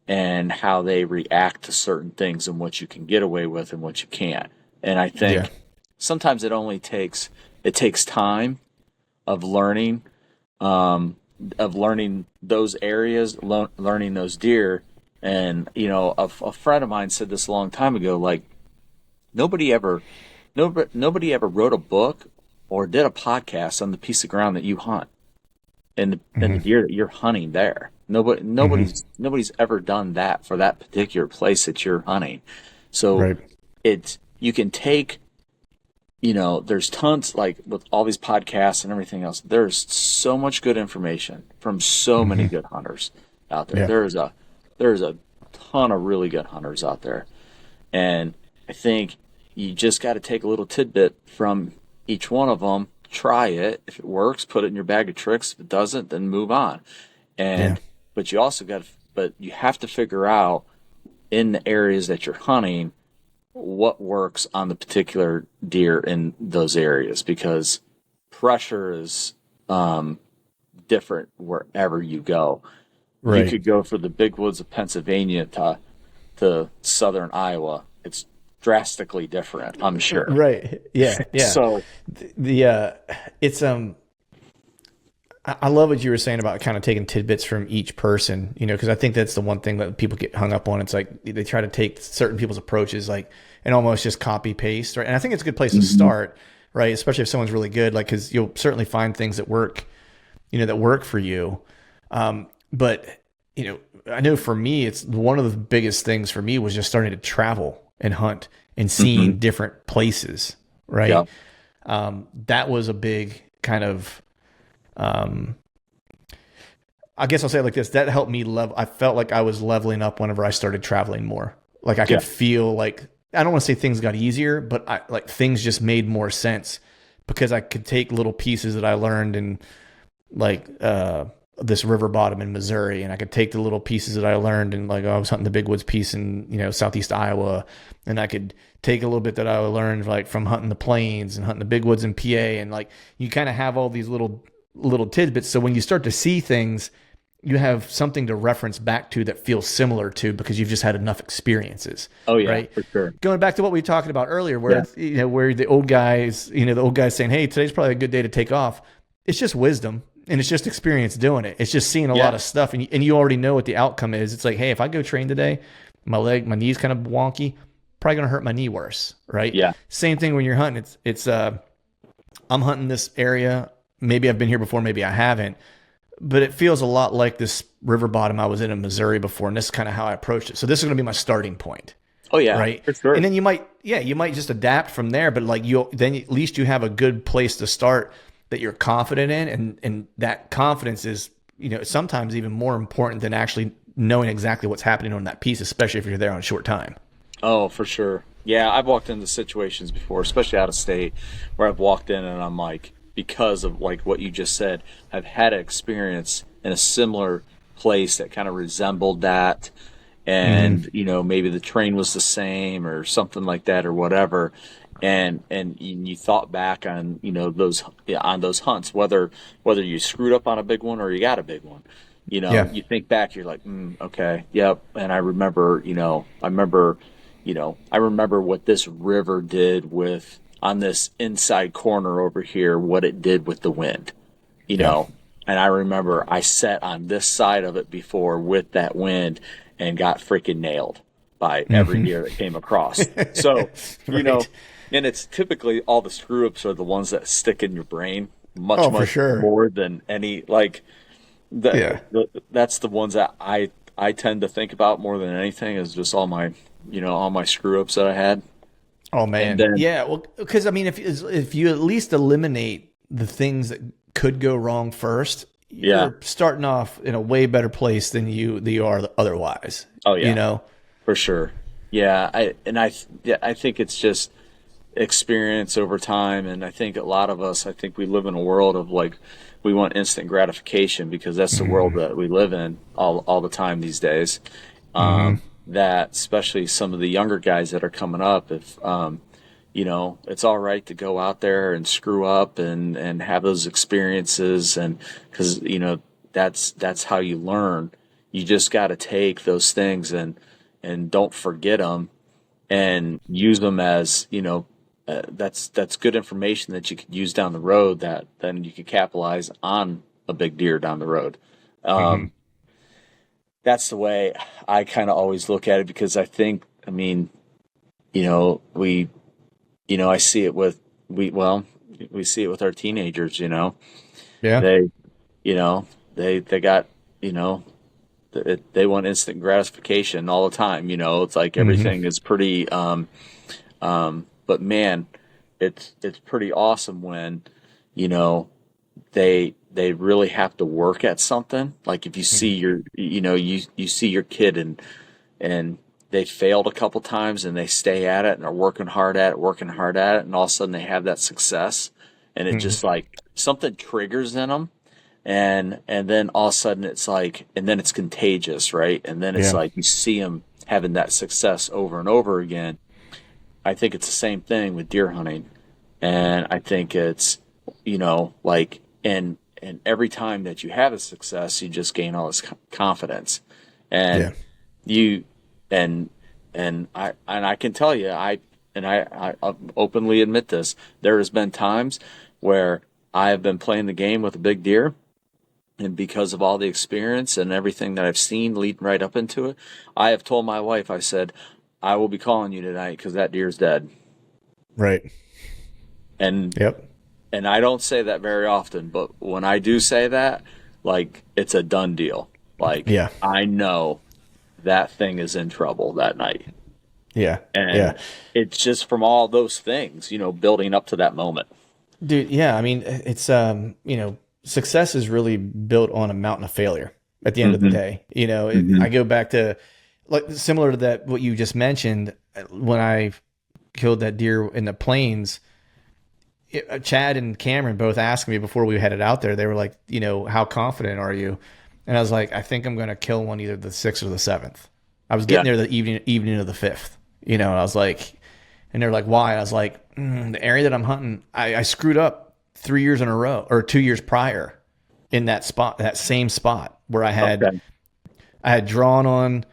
and how they react to certain things and what you can get away with and what you can't. And I Yeah. think sometimes it takes time of learning those areas, learning those deer. And a friend of mine said this a long time ago. Like nobody ever, nobody ever wrote a book or did a podcast on the piece of ground that you hunt and the Mm-hmm. deer that you're hunting there. Nobody Mm-hmm. nobody's ever done that for that particular place that you're hunting. So Right. you can take there's tons like with all these podcasts and everything else. There's so much good information from so many Mm-hmm. good hunters out there. Yeah. There's a ton of really good hunters out there, and I think you just got to take a little tidbit from each one of them. Try it. If it works, put it in your bag of tricks. If it doesn't, then move on. Yeah. And but you also but you have to figure out in the areas that you're hunting what works on the particular deer in those areas because pressure is different wherever you go. You Right. could go for the big woods of Pennsylvania to southern Iowa. It's drastically different, I'm sure. Right. Yeah. Yeah. So The it's I love what you were saying about kind of taking tidbits from each person, because I think that's the one thing that people get hung up on. It's like they try to take certain people's approaches, like, and almost just copy paste, right? And I think it's a good place to mhm. start, right? Especially if someone's really good, like, because you'll certainly find things that work, that work for you. But I know for me, it's one of the biggest things for me was just starting to travel and hunt and Mhm. seeing different places, Yeah. right? That was a big kind of um, I guess I'll say it like this. That helped me level. I felt like I was leveling up whenever I started traveling more. Like I Yeah. could feel like, I don't want to say things got easier, but like things just made more sense because I could take little pieces that I learned in like, this river bottom in Missouri. And I could take the little pieces that I learned in like, I was hunting the big woods piece in, Southeast Iowa. And I could take a little bit that I learned like from hunting the plains and hunting the big woods in PA. And like, you kind of have all these little tidbits. So when you start to see things, you have something to reference back to that feels similar to because you've just had enough experiences, Oh yeah, right? for sure. Going back to what we were talking about earlier, where Yeah. it's, where the old guys saying, "Hey, today's probably a good day to take off." It's just wisdom and it's just experience doing it. It's just seeing a lot Yeah. of stuff, and you already know what the outcome is. It's like, hey, if I go train today, my knee's kind of wonky, probably gonna hurt my knee worse, right? Yeah. Same thing when you're hunting. It's I'm hunting this area. Maybe I've been here before, maybe I haven't, but it feels a lot like this river bottom I was in Missouri before, and this is kind of how I approached it. So this is going to be my starting point, Oh yeah, right? for sure. And then you might just adapt from there, but like then at least you have a good place to start that you're confident in, and that confidence is, sometimes even more important than actually knowing exactly what's happening on that piece, especially if you're there on a short time. Oh, for sure. Yeah, I've walked into situations before, especially out of state, where I've walked in and I'm like, because of like what you just said, I've had an experience in a similar place that kind of resembled that. And, maybe the train was the same or something like that or whatever. And you thought back on, on those hunts, whether you screwed up on a big one or you got a big one. Yeah. You think back, you're like, okay, yep. And I remember, I remember what this river did with on this inside corner over here, what it did with the wind, you Yeah. know. And I remember I sat on this side of it before with that wind and got freaking nailed by every deer that came across. So, Right. and it's typically all the screw ups are the ones that stick in your brain Oh, for much sure. more than any like Yeah. that's the ones that I tend to think about more than anything is just all my screw ups that I had. Oh And man. then Yeah. Well, because I mean, if you at least eliminate the things that could go wrong first, yeah. you're starting off in a way better place than you are otherwise. Oh You yeah, know? for sure. Yeah, I think it's just experience over time, and I think a lot of us, I think we live in a world of like we want instant gratification because that's the world that we live in all the time these days. That especially some of the younger guys that are coming up, if it's all right to go out there and screw up and have those experiences, and because that's how you learn. You just got to take those things and don't forget them and use them as that's good information that you could use down the road that then you could capitalize on a big deer down the road. Hmm. That's the way I kind of always look at it because I mean, we, I see it with we see it with our teenagers. Yeah. They, they got, they want instant gratification all the time. It's like Hmm. everything is pretty. But man, it's pretty awesome when you know they really have to work at something. Like if you see Hmm. you see your kid and they failed a couple times and they stay at it and are working hard at it, and all of a sudden they have that success, and it Hmm. just like something triggers in them, and then all of a sudden it's like, and then it's contagious, right? And then it's Yeah. like you see them having that success over and over again. I think it's the same thing with deer hunting, and I think it's like and every time that you have a success, you just gain all this confidence, and Yeah. you and and I can tell you, I'll openly admit this. There has been times where I have been playing the game with a big deer, and because of all the experience and everything that I've seen leading right up into it, I have told my wife, I said, I will be calling you tonight because that deer's dead. Right. And Yep. and I don't say that very often, but when I do say that, like it's a done deal. Like Yeah. I know that thing is in trouble that night. Yeah. And Yeah. it's just from all those things, building up to that moment. Dude, yeah, I mean, it's success is really built on a mountain of failure at the end of the Hmm. day. Hmm. I go back to like similar to that what you just mentioned when I killed that deer in the plains. Chad and Cameron both asked me before we headed out there. They were like, how confident are you? And I was like, I think I'm going to kill one either the 6th or the 7th. I was Yeah. getting there the evening of the 5th. And I was like, and they're like, why? And I was like, the area that I'm hunting, I screwed up 3 years in a row or 2 years prior in that spot, that same spot where Okay. I had drawn on.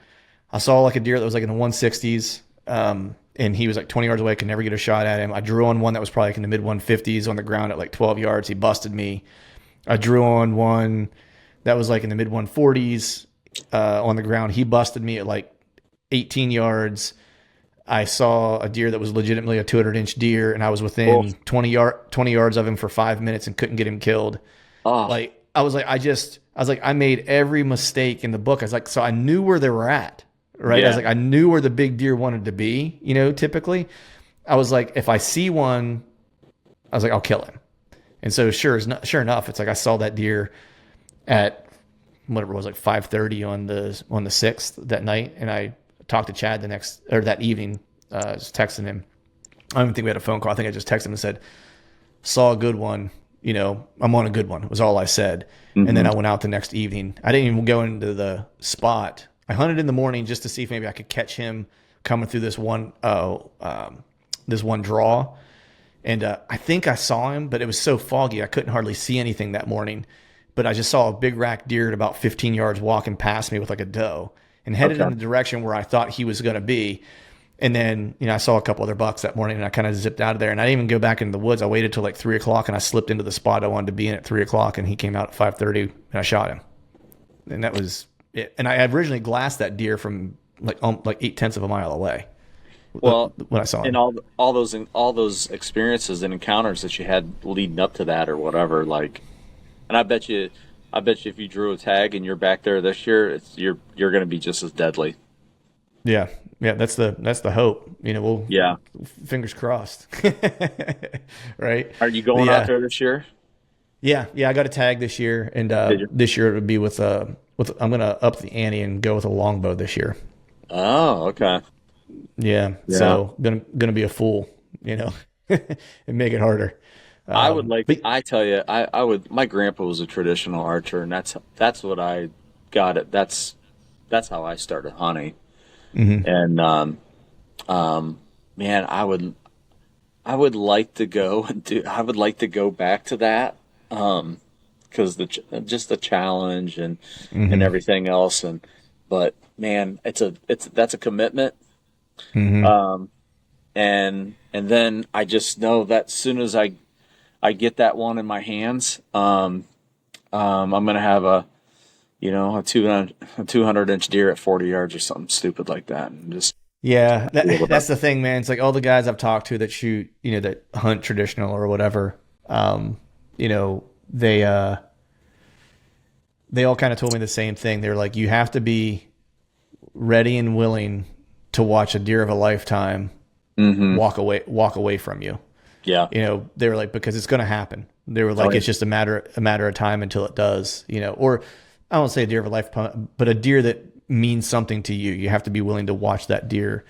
I saw like a deer that was like in the 160s, and he was like 20 yards away. I could never get a shot at him. I drew on one that was probably like in the mid 150s on the ground at like 12 yards. He busted me. I drew on one that was like in the mid 140s on the ground. He busted me at like 18 yards. I saw a deer that was legitimately a 200-inch deer, and I was Oh, within 20 yards of him for 5 minutes and couldn't get him killed. oh, Like I was like, I made every mistake in the book. I was like, so I knew where they were at, right? I was like, I knew where the big deer wanted to be, typically. I was like, if I see one, I was like, I'll kill him. And so sure enough, it's like I saw that deer at whatever it was, like 5:30 on the 6th that night. And I talked to Chad that evening, I was texting him. I don't even think we had a phone call. I think I just texted him and said, saw a good one, I'm on a good one, was all I said. Mm-hmm. And then I went out the next evening. I didn't even go into the spot. I hunted in the morning just to see if maybe I could catch him coming through this one draw. And I think I saw him, but it was so foggy I couldn't hardly see anything that morning. But I just saw a big rack deer at about 15 yards walking past me with like a doe and headed in the direction where I thought he was going to be. And then, I saw a couple other bucks that morning and I kind of zipped out of there. And I didn't even go back into the woods. I waited till like 3 o'clock and I slipped into the spot I wanted to be in at 3 o'clock, and he came out at 5:30 and I shot him. And that was it. And I originally glassed that deer from like 0.8 of a mile away. Well, when I saw him. And all those experiences and encounters that you had leading up to that or whatever, like, and I bet you if you drew a tag and you're back there this year, you're going to be just as deadly. Yeah. That's the hope. Fingers crossed. Right. Are you going out there this year? Yeah. I got a tag this year, and this year it would be with I'm going to up the ante and go with a longbow this year. Oh, okay. Yeah. So gonna be a fool, and make it harder. I would I tell you, I would. My grandpa was a traditional archer, and that's what I got it. That's how I started hunting. Mm-hmm. And man, I would like to go and I would like to go back to that, because just the challenge and everything else, but man, that's a commitment. Mm-hmm. And then I just know that as soon as I get that one in my hands, I'm going to have a 200-inch deer at 40 yards or something stupid like that. And just, that's the thing, man. It's like all the guys I've talked to that shoot, that hunt traditional or whatever, they all kind of told me the same thing. They're like, you have to be ready and willing to watch a deer of a lifetime walk away from you. Yeah. They were like, because it's going to happen. They were like, it's just a matter of time until it does, or I won't say a deer of a lifetime, but a deer that means something to you. You have to be willing to watch that deer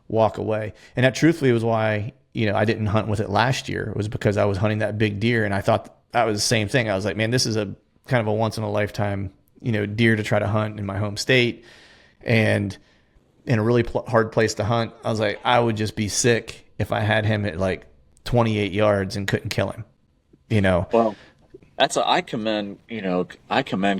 walk away. And that truthfully was why, I didn't hunt with it last year. It was because I was hunting that big deer, and I thought that was the same thing. I was like, man, this is a kind of a once in a lifetime, deer to try to hunt in my home state. And in a really hard place to hunt, I was like, I would just be sick if I had him at like 28 yards and couldn't kill him, Well, I commend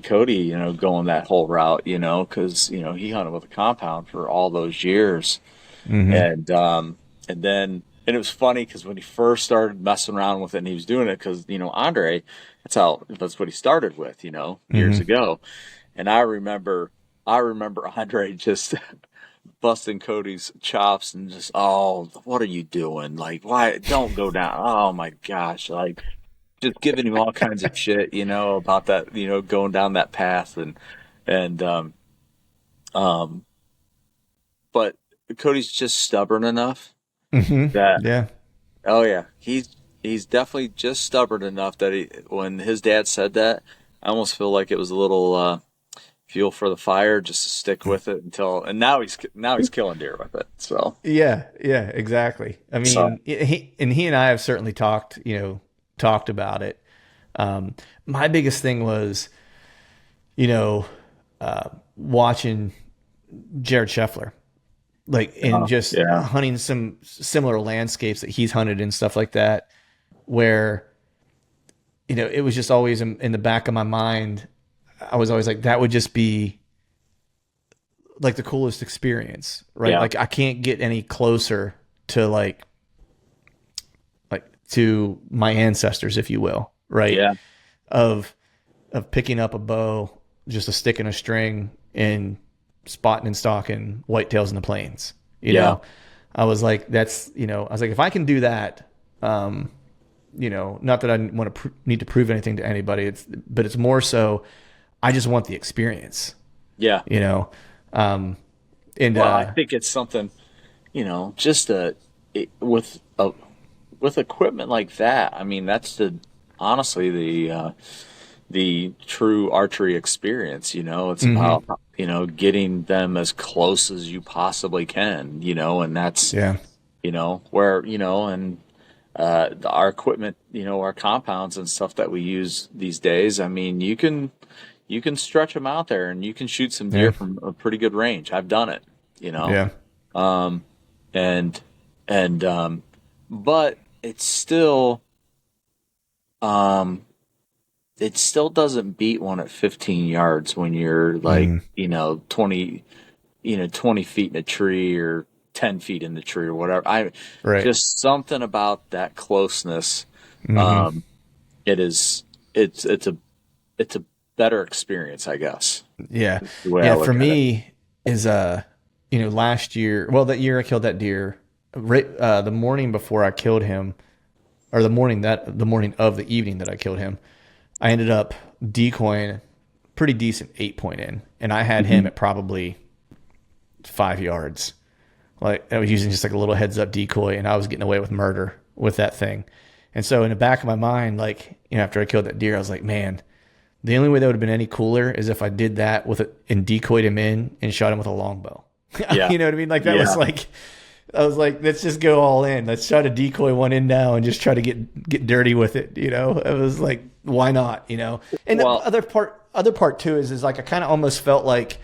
Cody, going that whole route, because, he hunted with a compound for all those years. Mm-hmm. And it was funny because when he first started messing around with it and he was doing it because, Andre, that's what he started with, years ago. And I remember Andre just busting Cody's chops and just, oh, what are you doing? Like, why don't go down? Oh my gosh. Like, just giving him all kinds of shit, about that, going down that path but Cody's just stubborn enough that, oh yeah, he's definitely just stubborn enough that when his dad said that, I almost feel like it was a little, fuel for the fire just to stick with it and now he's killing deer with it. So yeah, exactly. I mean, he and I have certainly talked about it. My biggest thing was, watching Jared Scheffler, hunting some similar landscapes that he's hunted and stuff like that, where, it was just always in the back of my mind. I was always like, that would just be like the coolest experience, right? Yeah. Like I can't get any closer to like to my ancestors, if you will, right? Yeah. Of picking up a bow, just a stick and a string, and spotting and stalking whitetails in the plains. You know, I was like, that's, I was like, if I can do that, not that I want to need to prove anything to anybody, but it's more so, I just want the experience. Yeah. And Well, I think it's something, just with equipment like that. I mean, that's honestly the true archery experience. It's mhm, about getting them as close as you possibly can. And that's yeah, where and our equipment, our compounds and stuff that we use these days. I mean, you can stretch them out there and you can shoot some deer yeah, from a pretty good range. I've done it, you know, yeah, um, and and but um, it still doesn't beat one at 15 yards when you're like mm, 20 feet in a tree or 10 feet in the tree or whatever. I right, just something about that closeness. mhm, Um, it is it's a better experience, I guess. yeah, The way I yeah. For look at it. me, is last year, well, that year I killed that deer, right, the morning before I killed him, or the morning of the evening that I killed him, I ended up decoying pretty decent 8 point in, and I had him Hmm. at probably 5 yards. Like I was using just like a little heads up decoy, and I was getting away with murder with that thing. And so in the back of my mind, like after I killed that deer, I was like, man, the only way that would have been any cooler is if I did that with it and decoyed him in and shot him with a longbow. Yeah, You know what I mean? Like that was yeah. like I was like, let's just go all in. Let's try to decoy one in now and just try to get dirty with it. It was like, why not? And the Well, other part too is like I kind of almost felt like,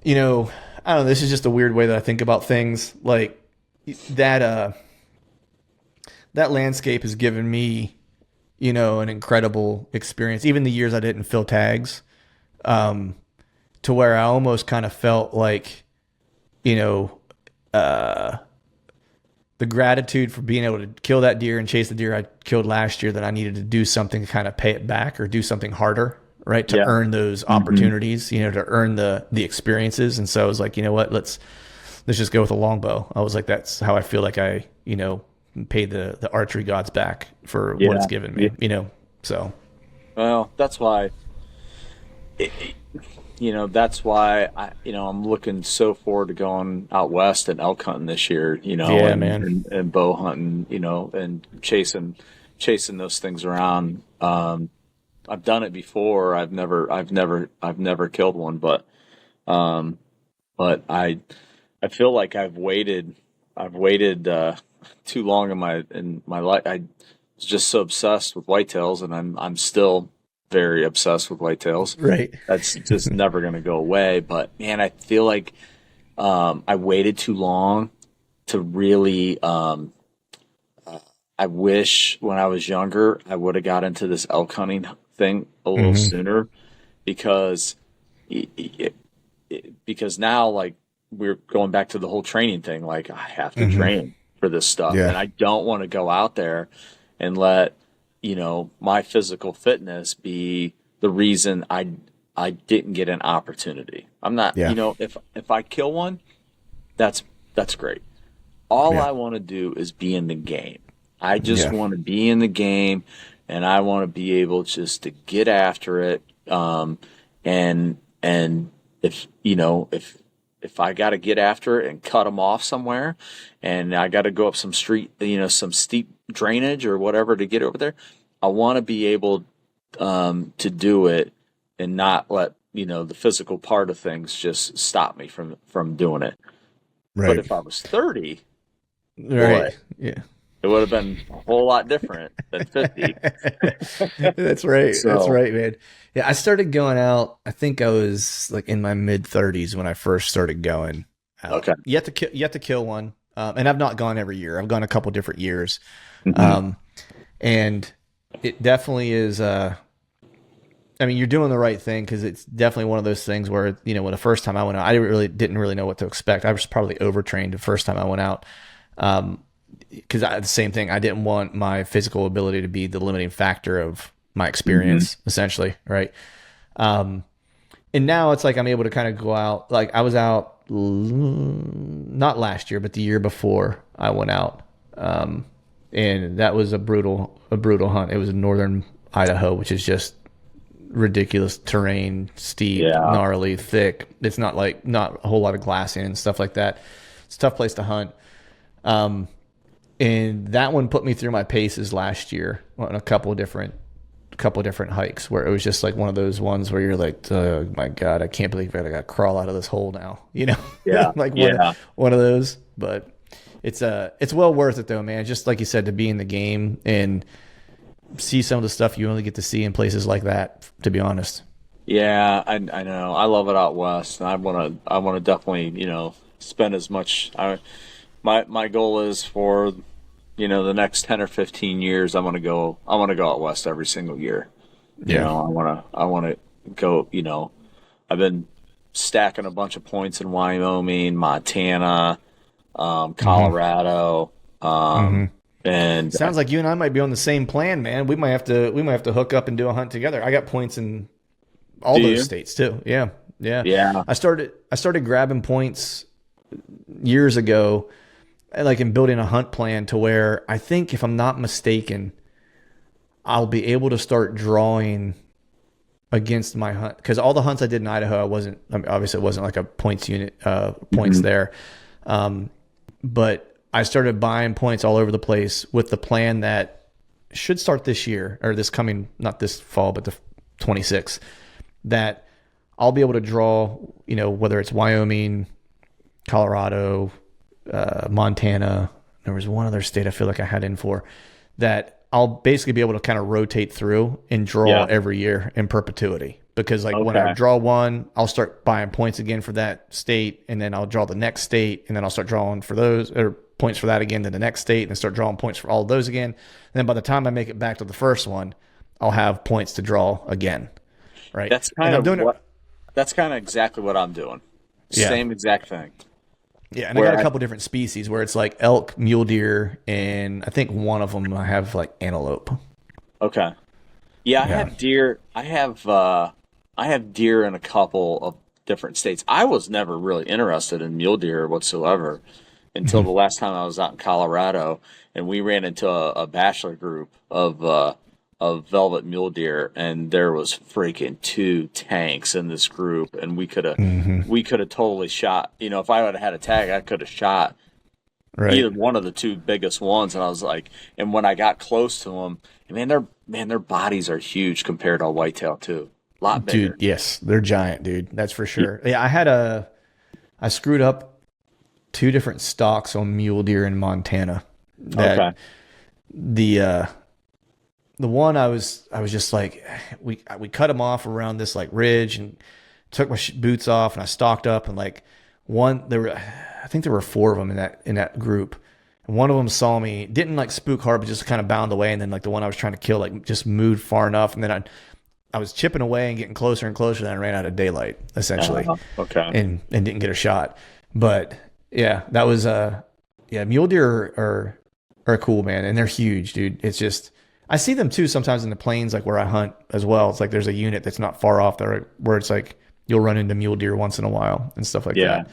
you know, I don't know. This is just a weird way that I think about things. Like that that landscape has given me, an incredible experience. Even the years I didn't fill tags, um, to where I almost kind of felt like, you know, uh, the gratitude for being able to kill that deer and chase the deer I killed last year, that I needed to do something to kind of pay it back or do something harder, right? To yeah. earn those Hmm. opportunities, to earn the experiences. And so I was like, you know what, let's just go with a longbow. I was like, that's how I feel like I, pay the archery gods back for what it's Yeah, given yeah. me. So Well, that's why. It, that's why I'm looking so forward to going out west and elk hunting this year. yeah, And man. bow hunting. And chasing those things around. I've done it before. I've never killed one, um, but I feel like I've waited too long in my life. I was just so obsessed with whitetails, and I'm still very obsessed with whitetails. Right. That's just never going to go away. But man, I feel like I waited too long to really. I wish when I was younger I would have got into this elk hunting thing a little Hmm. sooner, because because now, like, we're going back to the whole training thing. Like, I have to Hmm. train for this stuff, Yeah. and I don't want to go out there and let my physical fitness be the reason I didn't get an opportunity. I'm not, Yeah. if I kill one, that's great. All Yeah. I want to do is be in the game. I just Yeah. want to be in the game, and I want to be able just to get after it. And if I got to get after it and cut them off somewhere, and I got to go up some street, some steep drainage or whatever to get over there, I want to be able to do it and not let the physical part of things just stop me from doing it. But Right. if I was 30, boy, Right. Yeah. it would have been a whole lot different than 50. That's right. That's So, right, man. Yeah, I started going out. I think I was like in my mid 30s when I first started going out. okay. You have to kill one, and I've not gone every year. I've gone a couple different years, Hmm. um, and it definitely is. I mean, you're doing the right thing, because it's definitely one of those things where when the first time I went out, I didn't really know what to expect. I was probably overtrained the first time I went out. Because the same thing, I didn't want my physical ability to be the limiting factor of my Hmm. experience, essentially, right? Um, and now it's like I'm able to kind of go out. Like I was out not last year, but the year before I went out, um, and that was a brutal hunt. It was in northern Idaho, which is just ridiculous terrain, steep, Yeah. gnarly, thick. It's not a whole lot of glassing and stuff like that. It's a tough place to hunt. And that one put me through my paces last year on a couple of different hikes where it was just like one of those ones where you're like, oh my God, I can't believe I got to crawl out of this hole now. Yeah. Like Yeah. one of those, but it's well worth it though, man. Just like you said, to be in the game and see some of the stuff you only get to see in places like that, to be honest. Yeah, I know. I love it out west. And I wanna definitely, spend as much my goal is for, the next 10 or 15 years I want to go out west every single year. Yeah. I want to go, I've been stacking a bunch of points in Wyoming, Montana, Colorado, and Sounds like you and I might be on the same plan, man. We might have to hook up and do a hunt together. I got points in all Do those you? states too. Yeah. Yeah. yeah, I started grabbing points years ago, like in building a hunt plan to where I think, if I'm not mistaken, I'll be able to start drawing against my hunt, because all the hunts I did in Idaho, obviously it wasn't like a points unit, points there. But I started buying points all over the place with the plan that should start this year, or not this fall, but the 26th, that I'll be able to draw, whether it's Wyoming, Colorado, Montana. There was one other state I feel like I had in for that. I'll basically be able to kind of rotate through and draw every year in perpetuity. Because when I draw one, I'll start buying points again for that state, and then I'll draw the next state, and then I'll start drawing for those, or points for that again to the next state, and then start drawing points for all of those again. And then by the time I make it back to the first one, I'll have points to draw again. Right. that's kind of exactly what I'm doing. Yeah. Same exact thing. Yeah, and I got a couple different species where it's like elk, mule deer, and I think one of them I have like antelope. Okay. Yeah, I have deer. I have deer in a couple of different states. I was never really interested in mule deer whatsoever until the last time I was out in Colorado, and we ran into a bachelor group of velvet mule deer, and there was freaking 2 tanks in this group, and we could have totally shot. If I would have had a tag, I could have shot either one of the 2 biggest ones. And I was like, and when I got close to them, their bodies are huge compared to a whitetail too. A lot bigger. Dude, yes, they're giant, dude. That's for sure. Yeah, I screwed up 2 different stocks on mule deer in Montana. Okay. The one I was just like, we cut them off around this like ridge and took my boots off, and I stalked up, and like I think there were 4 of them in that group. And one of them saw me, didn't like spook hard, but just kind of bound away. And then like the one I was trying to kill, like just moved far enough. And then I was chipping away and getting closer and closer. Then I ran out of daylight essentially. Okay. And didn't get a shot. But yeah, that was, mule deer are cool, man. And they're huge, dude. It's just, I see them too sometimes in the plains, like where I hunt as well. It's like there's a unit that's not far off there where it's like you'll run into mule deer once in a while and stuff like that.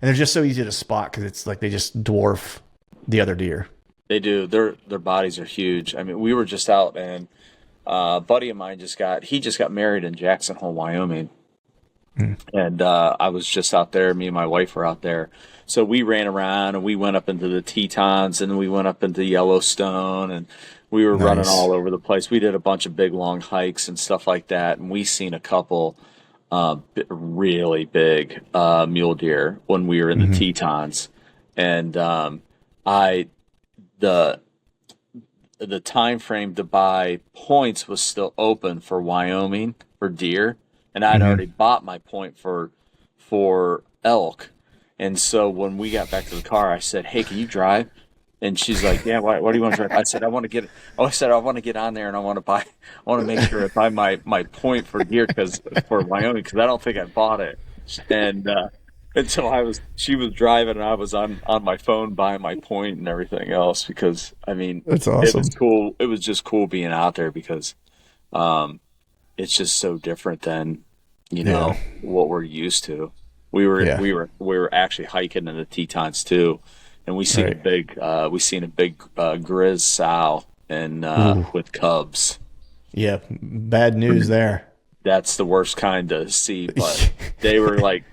And they're just so easy to spot because it's like they just dwarf the other deer. They do. Their bodies are huge. I mean, we were just out, and a buddy of mine just got married in Jackson Hole, Wyoming. And I was just out there. Me and my wife were out there. So we ran around, and we went up into the Tetons, and we went up into Yellowstone, and we were running all over the place. We did a bunch of big, long hikes and stuff like that, and we seen a couple really big mule deer when we were in the Tetons. And the time frame to buy points was still open for Wyoming for deer, and I'd already bought my point for elk. And so when we got back to the car, I said, "Hey, can you drive?" And she's like, "Yeah, what do you want to drive?" I said, I want to get on there, and I want to make sure I buy my point for deer for Wyoming, because I don't think I bought it. And so she was driving, and I was on my phone buying my point and everything else, because I mean, that's awesome. It was cool. It was just cool being out there, because it's just so different than what we're used to. We were actually hiking in the Tetons too, and we seen a big grizz sow and with cubs. Yeah, bad news there. that's the worst kind to see. But they were like,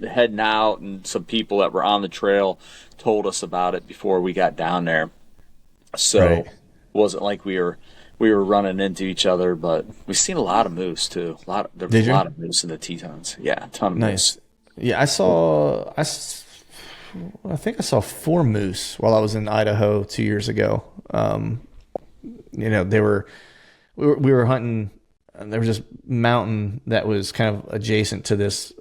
heading out, and some people that were on the trail told us about it before we got down there. So Right. it wasn't like we were running into each other, but we've seen a lot of moose too. There was Did a you? lot of moose in the Tetons. Yeah, a ton of moose. Nice. Yeah, I think I saw 4 moose while I was in Idaho 2 years ago. We were hunting. And there was this mountain that was kind of adjacent to this,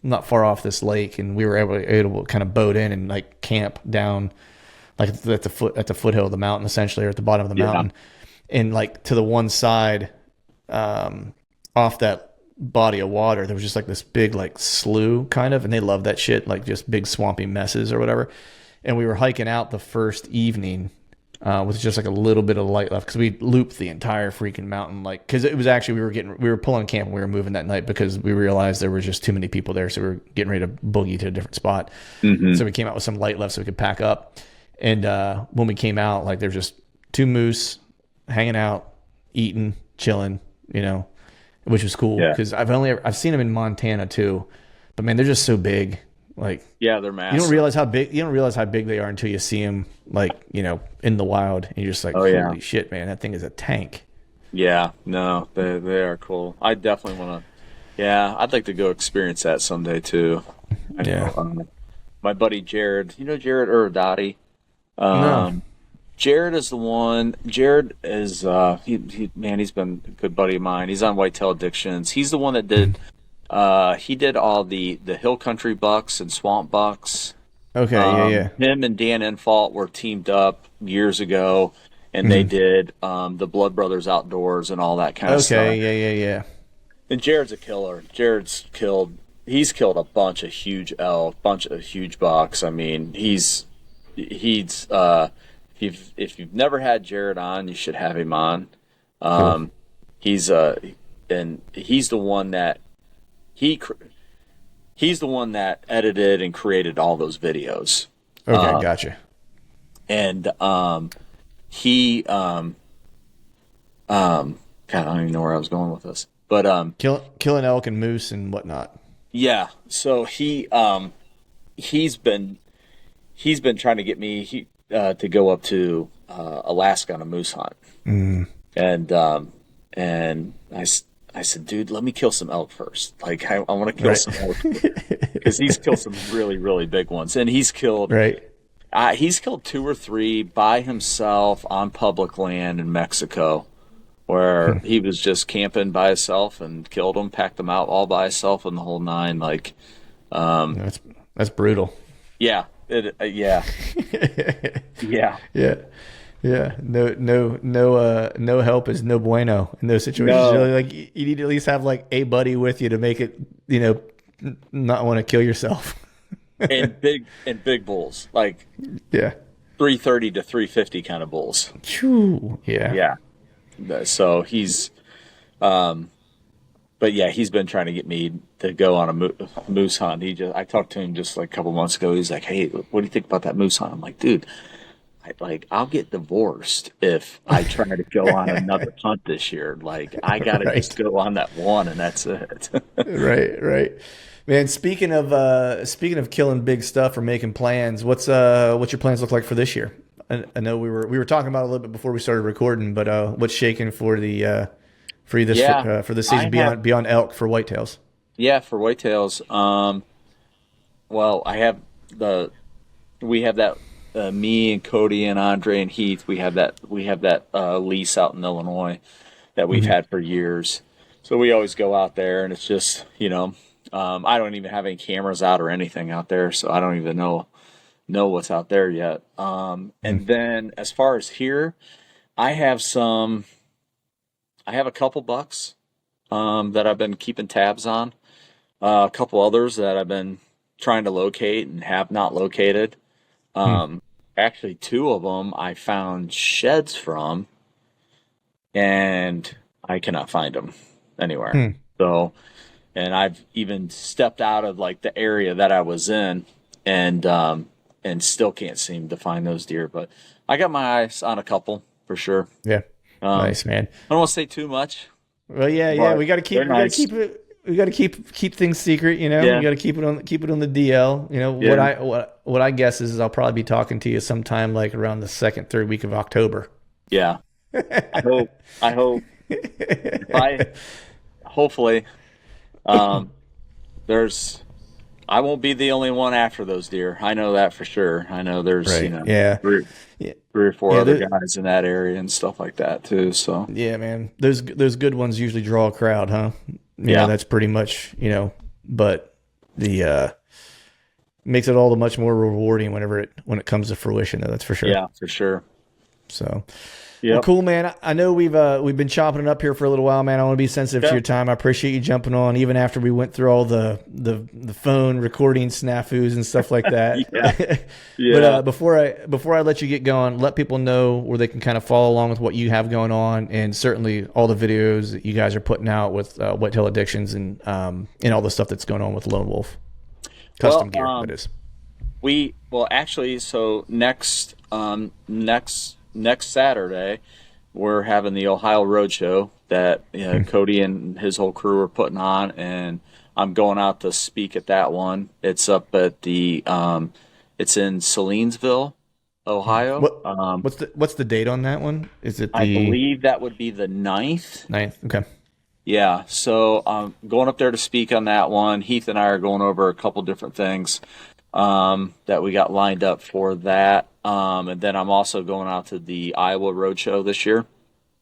not far off this lake, and we were able to kind of boat in and like camp down, like at the foothill of the mountain, essentially, or at the bottom of the Yeah. mountain, and like to the one side, off that body of water, there was just like this big like slough kind of, and they love that shit, like just big swampy messes or whatever. And we were hiking out the first evening, with just like a little bit of light left, because we looped the entire freaking mountain, like, because it was actually we were pulling camp and we were moving that night because we realized there were just too many people there, so we were getting ready to boogie to a different spot. So we came out with some light left so we could pack up. And when we came out, like, there's just 2 moose hanging out, eating, chilling, which was cool, Yeah. because I've seen them in Montana too, but man, they're just so big. Like, Yeah, they're massive. you don't realize how big they are until you see them, like, in the wild, and you're just like, Oh, holy yeah. shit, man, that thing is a tank. Yeah, no, they are cool. I definitely want to. Yeah, I'd like to go experience that someday too. I Yeah. know, my buddy Jared. You know Jared Uridotti? No. Jared is the one. Jared is he's been a good buddy of mine. He's on Whitetail Addictions. He's the one that did. He did all the hill country bucks and swamp bucks. Okay, yeah. Him and Dan Infault were teamed up years ago, and they did the Blood Brothers Outdoors and all that kind of stuff. Okay, yeah. And Jared's a killer. He's killed a bunch of huge elk, bunch of huge bucks. I mean, he's if you've never had Jared on, you should have him on. Cool. He's the one that he's the one that edited and created all those videos. Okay, gotcha. And he God, I don't even know where I was going with this. But Killing elk and moose and whatnot. yeah, so he's been trying to get me to go up to Alaska on a moose hunt. And I said, dude, let me kill some elk first. Like, I want to kill some elk, because he's killed some really, really big ones, and he's killed 2 or 3 by himself on public land in Mexico, where he was just camping by himself and killed them, packed them out all by himself, and the whole nine. Like, That's brutal. yeah, yeah. Yeah. No help is no bueno in those situations. No. Like, you need to at least have like a buddy with you to make it, not want to kill yourself. and big bulls, like Yeah. 330 to 350 kind of bulls. Choo. Yeah. Yeah. So he's, but yeah, he's been trying to get me to go on a moose hunt. I talked to him just like a couple months ago. He's like, "Hey, what do you think about that moose hunt?" I'm like, "Dude, I'll get divorced if I try to go on another hunt this year. Like, I gotta just go on that one, and that's it." Right. Man, speaking of killing big stuff or making plans, what's your plans look like for this year? I know we were talking about it a little bit before we started recording, but what's shaking for the for you this for the season beyond elk for whitetails? Yeah, for whitetails. Well, we have that. Me and Cody and Andre and Heath, we have that lease out in Illinois that we've had for years. So we always go out there, and it's just, I don't even have any cameras out or anything out there, so I don't even know what's out there yet. And then as far as here, I have a couple bucks that I've been keeping tabs on, a couple others that I've been trying to locate and have not located. Actually, 2 of them I found sheds from, and I cannot find them anywhere. So, and I've even stepped out of like the area that I was in, and still can't seem to find those deer. But I got my eyes on a couple for sure. Yeah, nice, man. I don't want to say too much. Well, yeah. But We got to keep. We got to keep it. We got to keep things secret. You know, we got to keep it on the DL. You know, what I guess is I'll probably be talking to you sometime like around the second, third week of October. Yeah. I hope. Hopefully, I won't be the only one after those deer. I know that for sure. I know there's three or four other guys in that area and stuff like that too. So yeah, man, those good ones usually draw a crowd, huh? Yeah, that's pretty much but the makes it all the much more rewarding when it comes to fruition. Though, that's for sure. Yeah, for sure. So. Yeah, well, cool, man. I know we've been chopping it up here for a little while, man. I want to be sensitive to your time. I appreciate you jumping on, even after we went through all the phone recording snafus and stuff like that. But before I let you get going, let people know where they can kind of follow along with what you have going on, and certainly all the videos that you guys are putting out with Whitetail Addictions and all the stuff that's going on with Lone Wolf Custom Gear. That is. Actually, so next Saturday, we're having the Ohio Roadshow that Cody and his whole crew are putting on, and I'm going out to speak at that one. It's up at the it's in Salinesville, Ohio. What's the date on that one? Is it? I believe that would be the 9th. 9th. Okay. Yeah, so I'm going up there to speak on that one. Heath and I are going over a couple different things that we got lined up for that. And then I'm also going out to the Iowa Roadshow this year.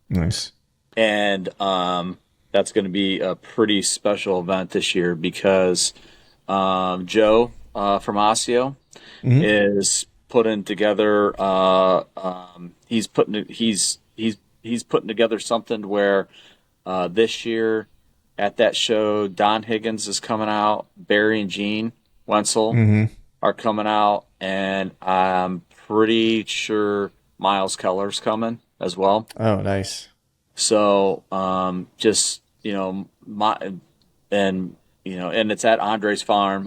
Nice. And that's going to be a pretty special event this year because Joe from AIO is putting together. He's putting together something where this year at that show, Don Higgins is coming out, Barry and Gene Wenzel are coming out, and I'm pretty sure Miles Keller's coming as well. Oh, nice. So, and it's at Andre's farm,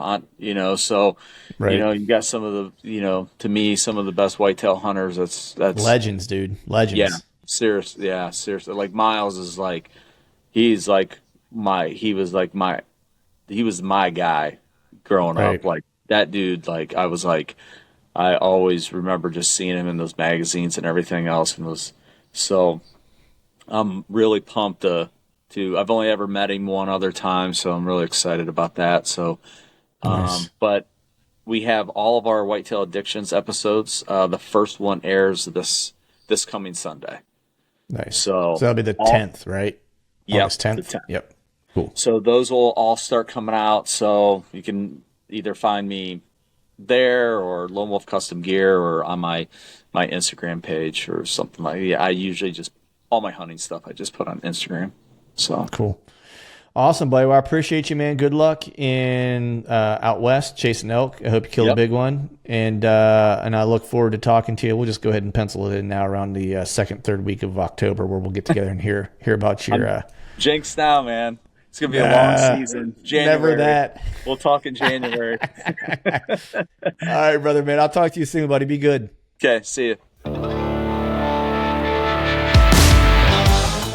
so, right. You got some of the, to me, some of the best whitetail hunters. That's legends, dude. Legends. Yeah. Seriously. Like Miles is like, he was my guy growing up. Like that dude, like I always remember just seeing him in those magazines and everything else, and I'm really pumped to I've only ever met him one other time, so I'm really excited about that. So, nice. But we have all of our Whitetail Addictions episodes. The first one airs this coming Sunday. Nice. So that'll be the 10th, right? Yep. August 10th. Yep. Cool. So those will all start coming out. So you can either find me there or Lone Wolf Custom Gear or on my Instagram page or something like that. I usually just all my hunting stuff I just put on Instagram. So cool. Awesome, buddy. Well, I appreciate you, man. Good luck in out west chasing elk. I hope you kill a big one, and I look forward to talking to you. We'll just go ahead and pencil it in now around the second, third week of October, where we'll get together and hear about your. Jinx now, man. It's gonna be a long season. January. Never that. We'll talk in January. All right, brother, man. I'll talk to you soon, buddy. Be good. Okay. See you.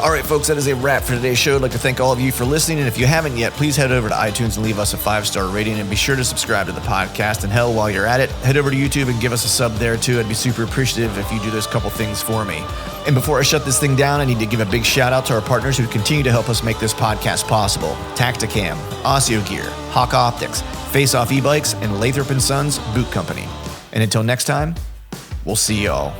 All right, folks, that is a wrap for today's show. I'd like to thank all of you for listening, and if you haven't yet, please head over to iTunes and leave us a 5-star rating, and be sure to subscribe to the podcast. And hell, while you're at it, head over to YouTube and give us a sub there, too. I'd be super appreciative if you do those couple things for me. And before I shut this thing down, I need to give a big shout-out to our partners who continue to help us make this podcast possible. Tacticam, AIO Gear, Hawk Optics, Face Off E-Bikes, and Lathrop & Sons Boot Company. And until next time, we'll see y'all.